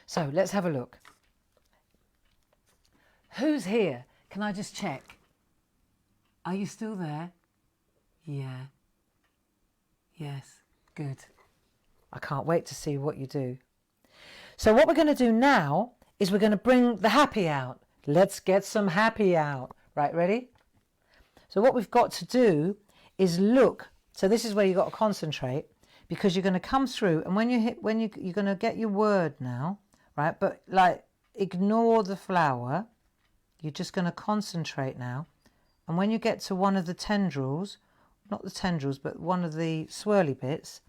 So let's have a look. Who's here? Can I just check? Are you still there? Yeah. Yes, good. I can't wait to see what you do. So what we're going to do now is we're going to bring the happy out. Let's get some happy out. Right, ready? So what we've got to do is look. So this is where you've got to concentrate, because you're going to come through, and you're going to get your word now, right? But like, ignore the flower. You're just going to concentrate now. And when you get to one of the tendrils, not the tendrils, but one of the swirly bits,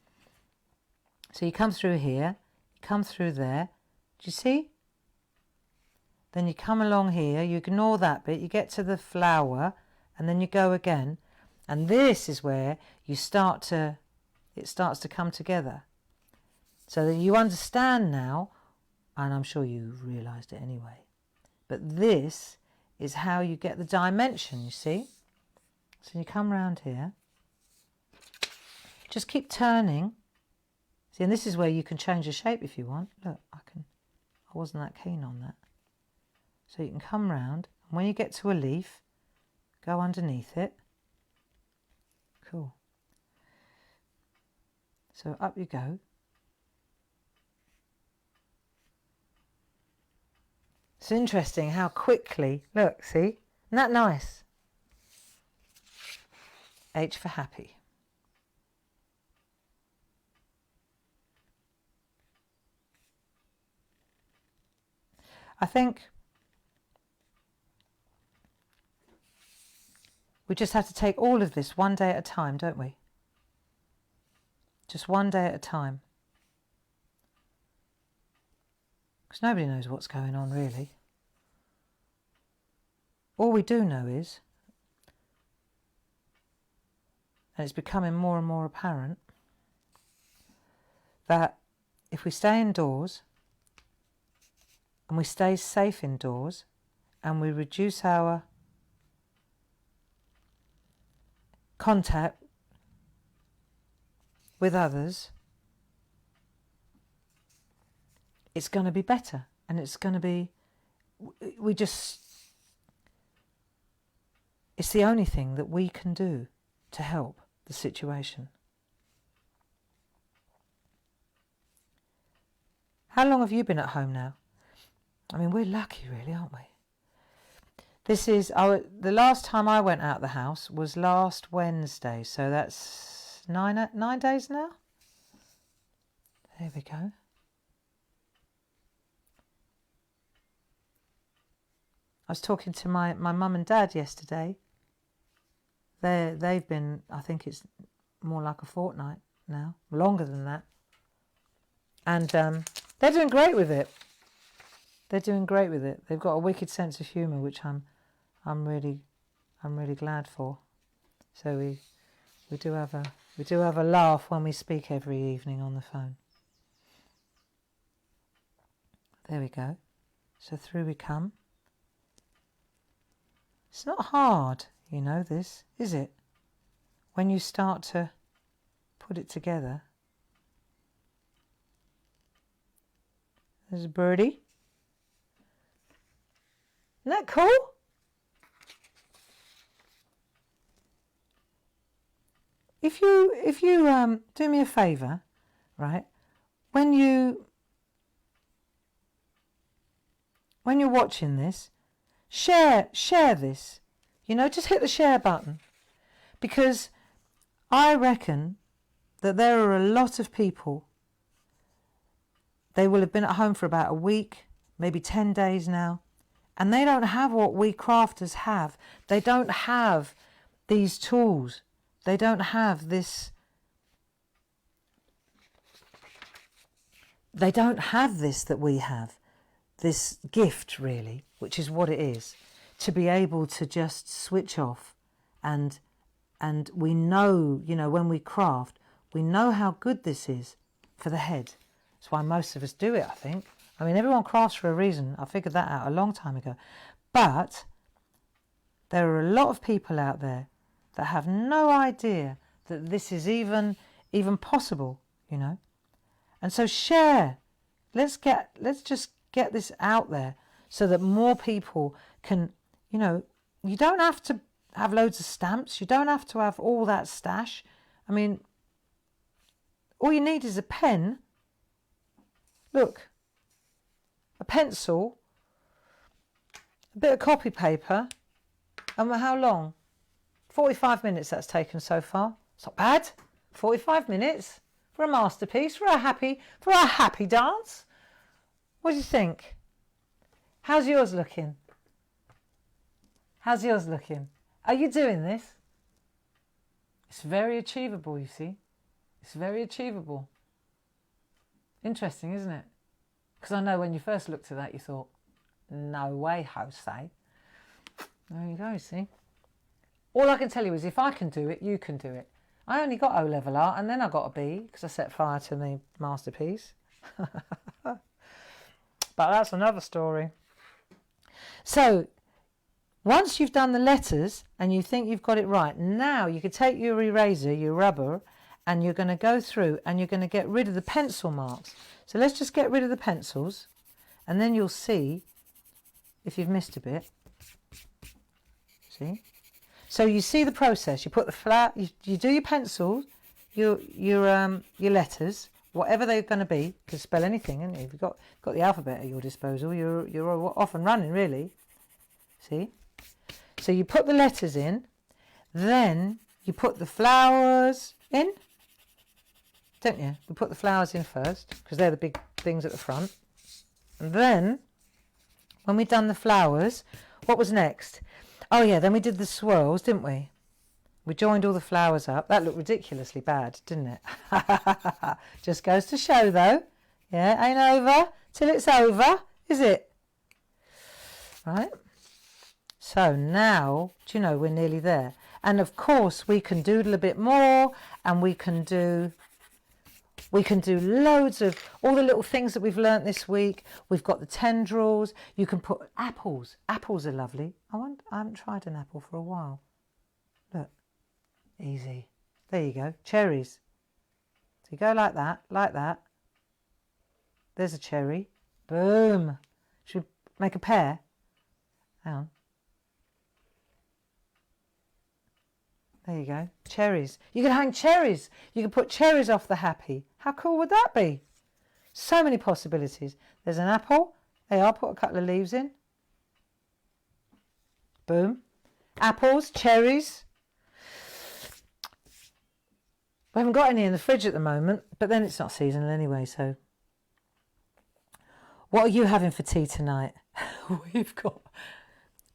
so you come through here, you come through there, do you see? Then you come along here, you ignore that bit, you get to the flower, and then you go again. And this is where it starts to come together. So that you understand now, and I'm sure you realised it anyway, but this is how you get the dimension, you see? So you come round here, just keep turning. See, and this is where you can change the shape if you want. Look, I wasn't that keen on that. So you can come round, and when you get to a leaf, go underneath it. Cool. So up you go. It's interesting how quickly, look, see? Isn't that nice? H for happy. I think we just have to take all of this one day at a time, don't we? Just one day at a time. Because nobody knows what's going on, really. All we do know is, and it's becoming more and more apparent, that if we stay indoors, and we stay safe indoors, and we reduce our contact with others, it's going to be better. And it's going to be, it's the only thing that we can do to help the situation. How long have you been at home now? I mean, we're lucky really, aren't we? This is the last time I went out the house was last Wednesday, so that's 9 days now. There we go. I was talking to my mum and dad yesterday. They've been, I think it's more like a fortnight now, longer than that. And they're doing great with it. They're doing great with it. They've got a wicked sense of humour, which I'm really glad for. So we do have a laugh when we speak every evening on the phone. There we go. So through we come. It's not hard, You know this, is it? When you start to put it together. There's a birdie. Isn't that cool? If you do me a favour, right? When you're watching this, share this. You know, just hit the share button, because I reckon that there are a lot of people. They will have been at home for about a week, maybe 10 days now, and they don't have what we crafters have. They don't have these tools. They don't have this. They don't have this that we have, this gift really, which is what it is, to be able to just switch off. And we know, you know, when we craft, we know how good this is for the head. That's why most of us do it, I think. I mean, everyone crafts for a reason. I figured that out a long time ago. But there are a lot of people out there that have no idea that this is even possible, you know. And so share. Let's just get this out there so that more people can, you know, you don't have to have loads of stamps. You don't have to have all that stash. I mean, all you need is a pen. Look, a pencil, a bit of copy paper, and how long? 45 minutes that's taken so far. It's not bad. 45 minutes for a masterpiece, for a happy dance. What do you think? How's yours looking? How's yours looking? Are you doing this? It's very achievable, you see. It's very achievable. Interesting, isn't it? Because I know when you first looked at that, you thought, no way, Jose. There you go, see. All I can tell you is if I can do it, you can do it. I only got O-level art and then I got a B because I set fire to my masterpiece. But that's another story. So once you've done the letters and you think you've got it right, now you can take your eraser, your rubber, and you're going to go through and you're going to get rid of the pencil marks. So let's just get rid of the pencils and then you'll see if you've missed a bit. See? So you see the process. You put the flower, you do your pencils, your letters, whatever they're going to be. You can spell anything, and if you've got the alphabet at your disposal, you're off and running, really. See? So you put the letters in, then you put the flowers in, don't you? You put the flowers in first, because they're the big things at the front. And then, when we've done the flowers, what was next? Oh yeah, then we did the swirls, didn't we? We joined all the flowers up. That looked ridiculously bad, didn't it? Just goes to show, though. Yeah, ain't over till it's over, is it? Right? So now, do you know, we're nearly there. And of course, we can doodle a bit more, and we can do loads of all the little things that we've learnt this week. We've got the tendrils. You can put apples. Apples are lovely. I haven't tried an apple for a while. Look, easy. There you go. Cherries. So you go like that, like that. There's a cherry. Boom. Should we make a pear? Hang on. There you go. Cherries. You can hang cherries. You can put cherries off the happy. How cool would that be? So many possibilities. There's an apple. There, I'll put a couple of leaves in. Boom. Apples, cherries. We haven't got any in the fridge at the moment, but then it's not seasonal anyway, so. What are you having for tea tonight? We've got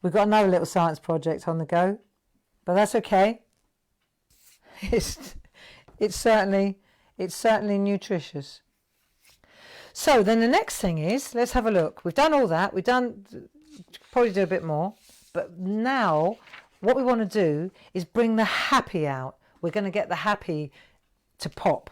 another little science project on the go, but that's okay. It's certainly nutritious. So then the next thing is, let's have a look. We've done all that. We've done, probably do a bit more. But now what we want to do is bring the happy out. We're going to get the happy to pop.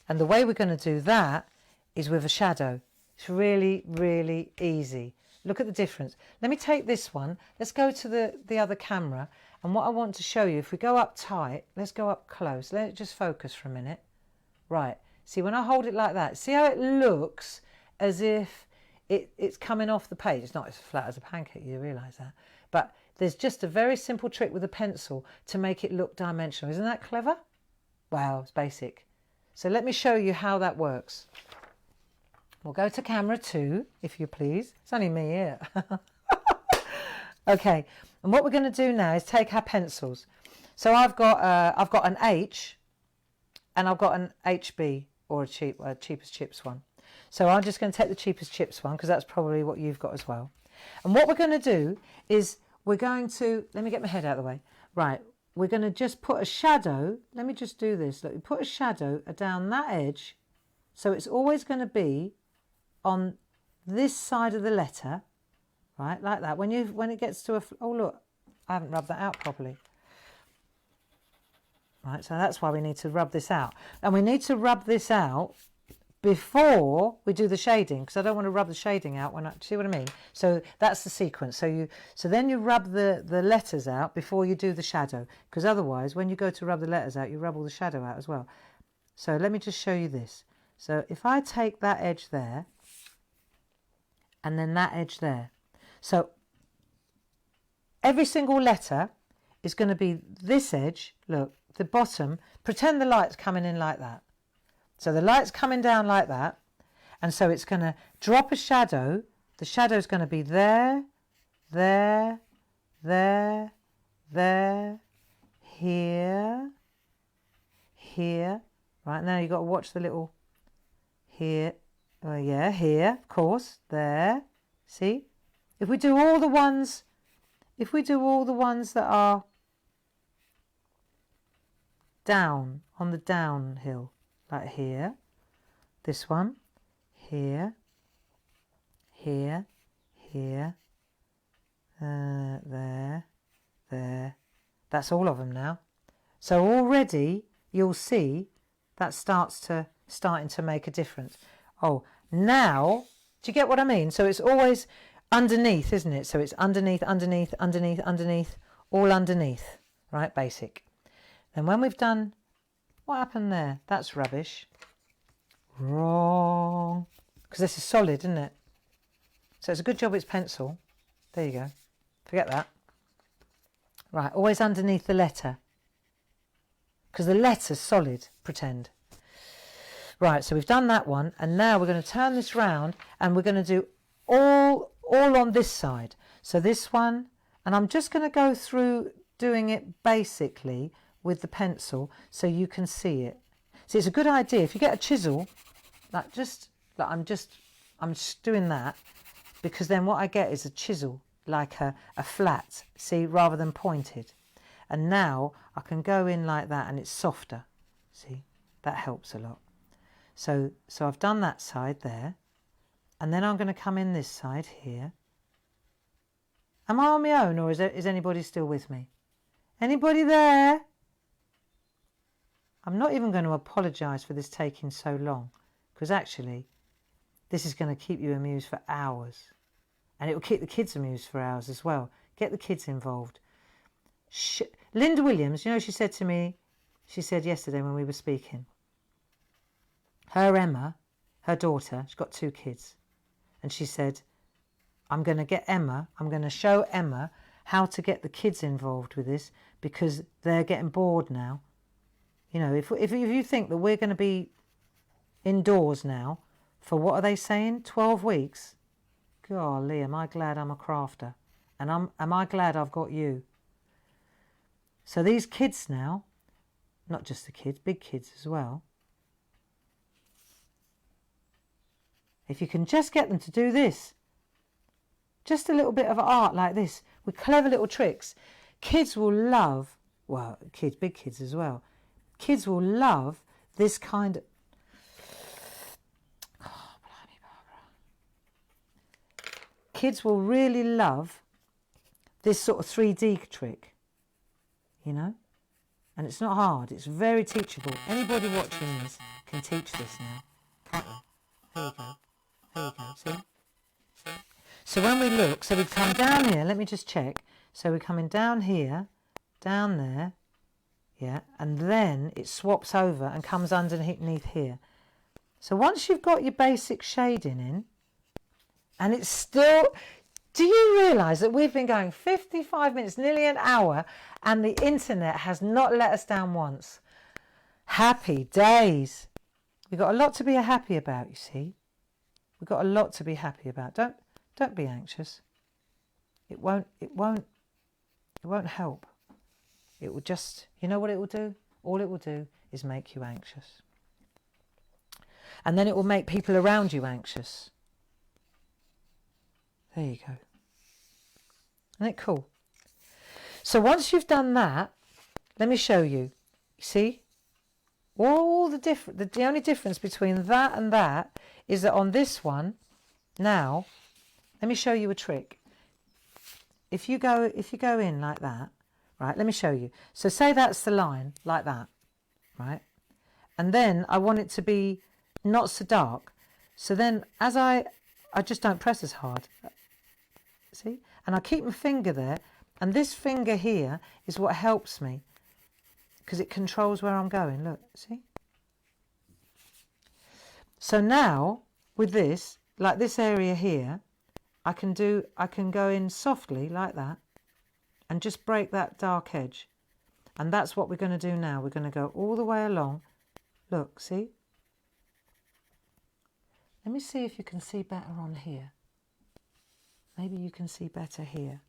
And the way we're going to do that is with a shadow. It's really, really easy. Look at the difference. Let me take this one. Let's go to the other camera. And what I want to show you, if we go up tight, let's go up close. Let it just focus for a minute. Right. See, when I hold it like that, see how it looks as if it's coming off the page. It's not as flat as a pancake, you realise that. But there's just a very simple trick with a pencil to make it look dimensional. Isn't that clever? Wow, it's basic. So let me show you how that works. We'll go to camera 2, if you please. It's only me here. Okay, and what we're going to do now is take our pencils. So I've got an H, and I've got an HB, or a cheapest chips one. So I'm just going to take the cheapest chips one, because that's probably what you've got as well. And what we're going to do is we're going to, let me get my head out of the way. Right, we're going to just put a shadow. Let me just do this. Look, we put a shadow down that edge. So it's always going to be on this side of the letter, right, like that. When it gets to oh look, I haven't rubbed that out properly. Right, so that's why we need to rub this out. And we need to rub this out before we do the shading, because I don't want to rub the shading out when see what I mean? So that's the sequence. So then you rub the letters out before you do the shadow, because otherwise when you go to rub the letters out, you rub all the shadow out as well. So let me just show you this. So if I take that edge there, and then that edge there. So every single letter is going to be this edge. Look, the bottom, pretend the light's coming in like that. So the light's coming down like that. And so it's going to drop a shadow. The shadow's going to be there, there, there, there, here, here. Right, now you've got to watch the little here. Oh yeah, here, of course, there. See? If we do all the ones that are down, on the downhill, like here, this one, here, here, here, there, there. That's all of them now. So already you'll see that starting to make a difference. Oh, now, do you get what I mean? So it's always underneath, isn't it? So it's underneath, underneath, underneath, underneath, all underneath, right? Basic. Then when we've done, what happened there? That's rubbish. Wrong. Because this is solid, isn't it? So it's a good job it's pencil. There you go. Forget that. Right, always underneath the letter. Because the letter's solid, pretend. Right, so we've done that one, and now we're going to turn this round, and we're going to do all on this side. So this one, and I'm just going to go through doing it basically with the pencil so you can see it. See, it's a good idea if you get a chisel, I'm just doing that, because then what I get is a chisel, like a flat, see, rather than pointed. And now I can go in like that, and it's softer. See, that helps a lot. So I've done that side there, and then I'm going to come in this side here. Am I on my own, or is anybody still with me? Anybody there? I'm not even going to apologise for this taking so long, because actually this is going to keep you amused for hours, and it will keep the kids amused for hours as well. Get the kids involved. Linda Williams, you know, she said to me, she said yesterday when we were speaking, her Emma, her daughter, she's got 2 kids, and she said, I'm going to show Emma how to get the kids involved with this, because they're getting bored now. You know, if you think that we're going to be indoors now for, what are they saying, 12 weeks? Golly, am I glad I'm a crafter, and am I glad I've got you. So these kids now, not just the kids, big kids as well, if you can just get them to do this, just a little bit of art like this, with clever little tricks, kids will love, well, kids, big kids as well, kids will love this kind of, oh, blimey, Barbara. Kids will really love this sort of 3D trick, you know, and it's not hard, it's very teachable. Anybody watching this can teach this now, can't you? There you go. There you go, see? So when we look, so we come down here, let me just check. So we're coming down here, down there, yeah, and then it swaps over and comes underneath here. So once you've got your basic shading in, and it's still, do you realise that we've been going 55 minutes, nearly an hour, and the internet has not let us down once? Happy days. We've got a lot to be happy about, you see. We've got a lot to be happy about. Don't be anxious. It won't help. It will just, you know what it will do? All it will do is make you anxious. And then it will make people around you anxious. There you go. Isn't it cool? So once you've done that, let me show you. See? All the only difference between that and that is that on this one, now, let me show you a trick. If you go in like that, right, let me show you. So say that's the line, like that, right? And then I want it to be not so dark. So then as I just don't press as hard. See? And I keep my finger there, and this finger here is what helps me, because it controls where I'm going. Look, see? So now with this, like this area here, I can go in softly like that and just break that dark edge. And that's what we're going to do now. We're going to go all the way along. Look, see? Let me see if you can see better on here. Maybe you can see better here.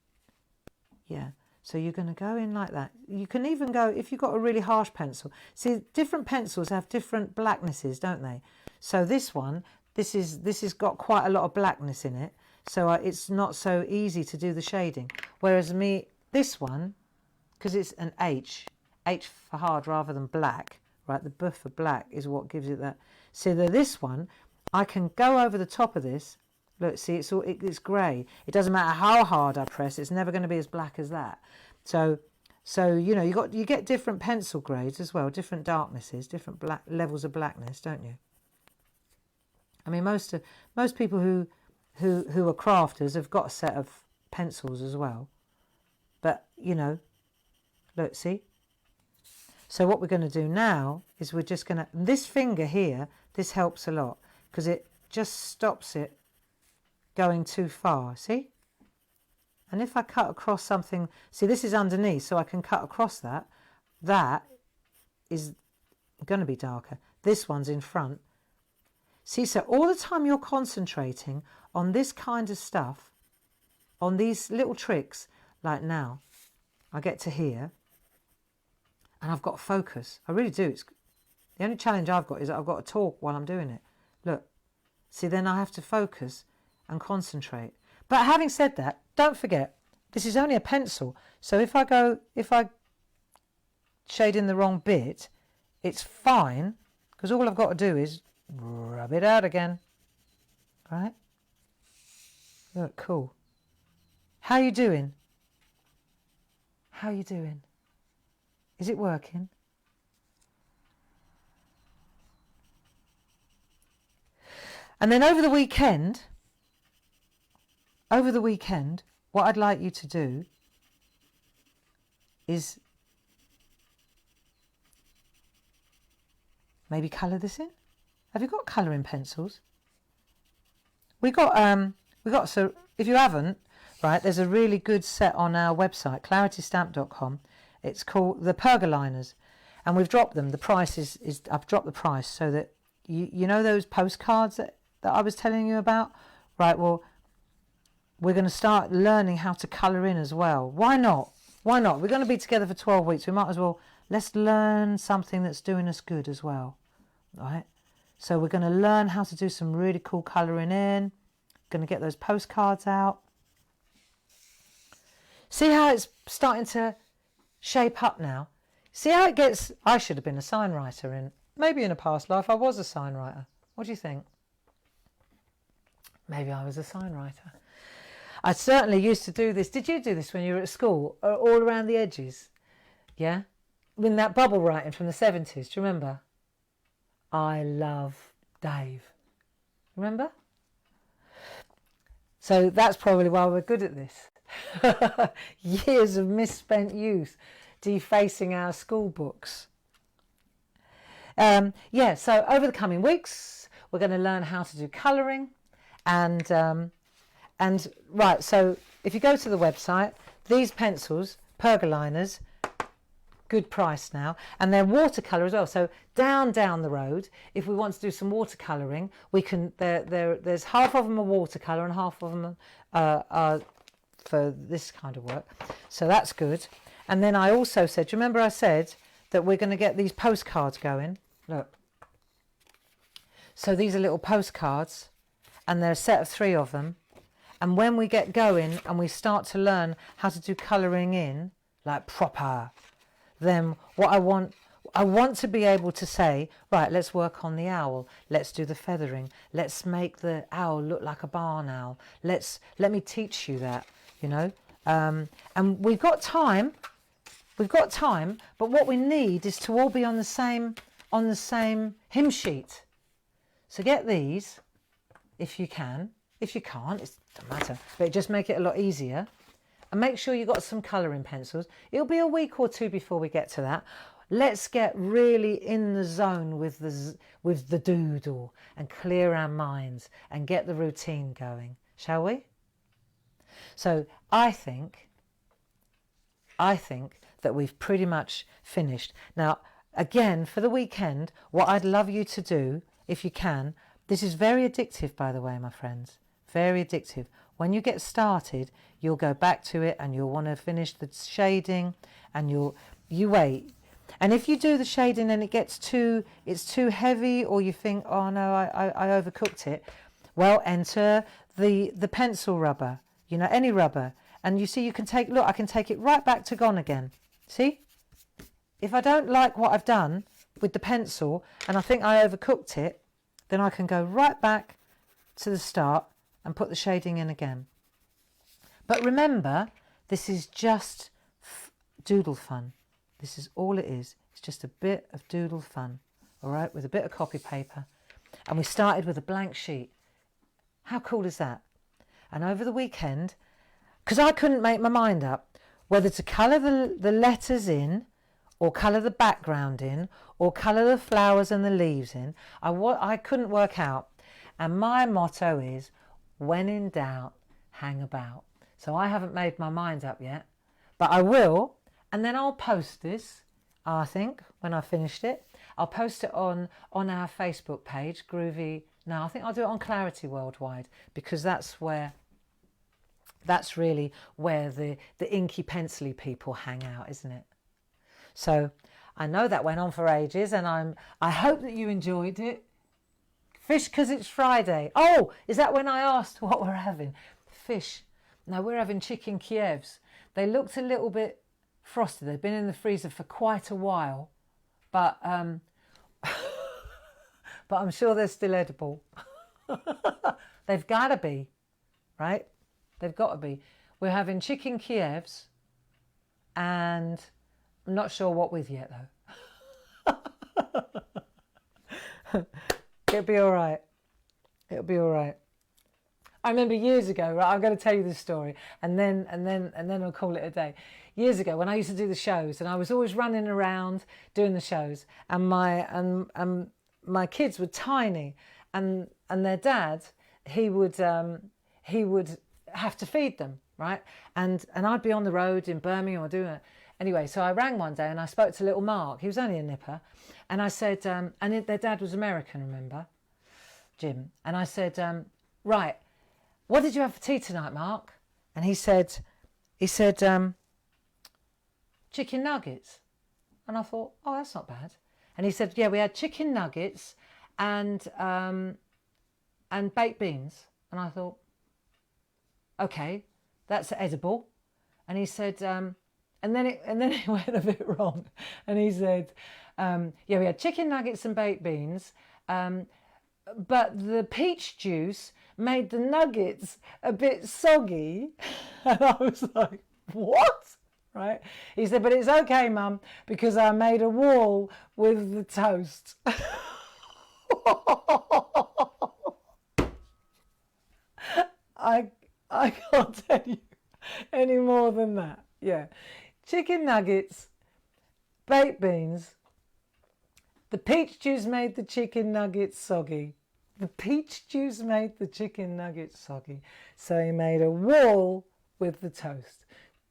Yeah. So you're going to go in like that. You can even go, if you've got a really harsh pencil. See, different pencils have different blacknesses, don't they? So this one, this has got quite a lot of blackness in it. So it's not so easy to do the shading. Whereas this one, because it's an H for hard rather than black, right? The B for black is what gives it that. So this one, I can go over the top of this. Look, see, it's grey. It doesn't matter how hard I press, it's never going to be as black as that. So you know, you get different pencil grades as well, different darknesses, different levels of blackness, don't you? I mean, most people who are crafters have got a set of pencils as well. But you know, look, see. So what we're going to do now is we're just going to, this finger here, this helps a lot because it just stops it going too far, see? And if I cut across something, see, this is underneath, so I can cut across that. That is going to be darker. This one's in front. See, so all the time you're concentrating on this kind of stuff, on these little tricks, like now, I get to here, and I've got focus. I really do. The only challenge I've got is that I've got to talk while I'm doing it. Look, see, then I have to focus and concentrate. But having said that, don't forget, this is only a pencil. So if I shade in the wrong bit, it's fine, because all I've got to do is rub it out again. Right? Look, cool. How you doing? How you doing? Is it working? And then over the weekend, what I'd like you to do is maybe colour this in. Have you got colouring pencils? We got so if you haven't, right, there's a really good set on our website, claritystamp.com. It's called the Pergoliners, and we've dropped them. The price is I've dropped the price so that you know those postcards that I was telling you about, right? Well, we're going to start learning how to colour in as well. Why not? Why not? We're going to be together for 12 weeks. We might as well, let's learn something that's doing us good as well, right? So we're going to learn how to do some really cool colouring in. Going to get those postcards out. See how it's starting to shape up now? See how it gets? I should have been a sign writer maybe in a past life I was a sign writer. What do you think? Maybe I was a sign writer. I certainly used to do this. Did you do this when you were at school? All around the edges? Yeah? With that bubble writing from the 70s, do you remember? I love Dave. Remember? So that's probably why we're good at this. Years of misspent youth defacing our school books. Yeah, so over the coming weeks, we're going to learn how to do colouring. And right, so if you go to the website, these pencils, pergoliners, good price now, and they're watercolour as well. So down the road, if we want to do some watercolouring, we can. There's half of them are watercolour and half of them are for this kind of work. So that's good. And then I also said, do you remember I said that we're going to get these postcards going? Look. So these are little postcards, and they're a set of 3 of them. And when we get going and we start to learn how to do colouring in, like proper, then what I want to be able to say, right, let's work on the owl, let's do the feathering, let's make the owl look like a barn owl, let me teach you that, you know. And we've got time, but what we need is to all be on the same hymn sheet. So get these if you can. If you can't, it doesn't matter, but just make it a lot easier. And make sure you've got some colouring pencils. It'll be a week or 2 before we get to that. Let's get really in the zone with the doodle and clear our minds and get the routine going, shall we? So I think that we've pretty much finished. Now, again, for the weekend, what I'd love you to do, if you can, this is very addictive, by the way, my friends, very addictive. When you get started, you'll go back to it and you'll want to finish the shading, and you wait. And if you do the shading and it's too heavy, or you think, oh no, I overcooked it, well, enter the pencil rubber, you know, any rubber. And you see, you can take, look, I can take it right back to gone again. See? If I don't like what I've done with the pencil and I think I overcooked it, then I can go right back to the start and put the shading in again. But remember, this is just doodle fun. This is all it is. It's just a bit of doodle fun, all right, with a bit of copy paper. And we started with a blank sheet. How cool is that? And over the weekend, because I couldn't make my mind up whether to colour the letters in, or colour the background in, or colour the flowers and the leaves in, I couldn't work out. And my motto is, when in doubt, hang about. So I haven't made my mind up yet, but I will, and then I'll post this, I think, when I've finished it. I'll post it on our Facebook page, Groovy. No, I think I'll do it on Clarity Worldwide, because that's really where the inky pencily people hang out, isn't it? So I know that went on for ages, and I hope that you enjoyed it. Fish because it's Friday. Oh, is that when I asked what we're having? Fish. No, we're having chicken Kievs. They looked a little bit frosted. They've been in the freezer for quite a while, but but I'm sure they're still edible. They've got to be, right? They've got to be. We're having chicken Kievs, and I'm not sure what with yet, though. It'll be all right. It'll be all right. I remember years ago, right, I'm going to tell you this story, and then I'll call it a day. Years ago, when I used to do the shows, and I was always running around doing the shows, and my kids were tiny, and their dad, he would have to feed them, right? And I'd be on the road in Birmingham or doing it. Anyway, so I rang one day and I spoke to little Mark. He was only a nipper, and I said, their dad was American, remember, Jim? And I said, right, what did you have for tea tonight, Mark? And he said, chicken nuggets. And I thought, oh, that's not bad. And he said, yeah, we had chicken nuggets and baked beans. And I thought, okay, that's edible. And he said, and then it went a bit wrong. And he said, yeah, we had chicken nuggets and baked beans, but the peach juice made the nuggets a bit soggy. And I was like, what? Right? He said, but it's okay, Mum, because I made a wall with the toast. I can't tell you any more than that. Yeah. Chicken nuggets, baked beans. The peach juice made the chicken nuggets soggy. The peach juice made the chicken nuggets soggy. So he made a wall with the toast.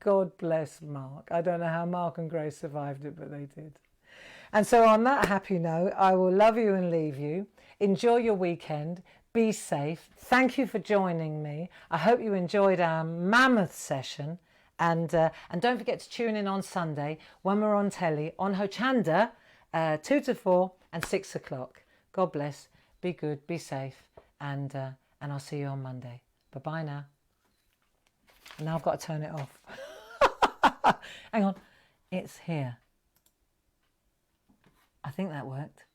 God bless Mark. I don't know how Mark and Grace survived it, but they did. And so on that happy note, I will love you and leave you. Enjoy your weekend. Be safe. Thank you for joining me. I hope you enjoyed our mammoth session. And don't forget to tune in on Sunday when we're on telly on Hochanda, 2 to 4 and 6 o'clock. God bless. Be good. Be safe. And I'll see you on Monday. Bye-bye now. And now I've got to turn it off. Hang on. It's here. I think that worked.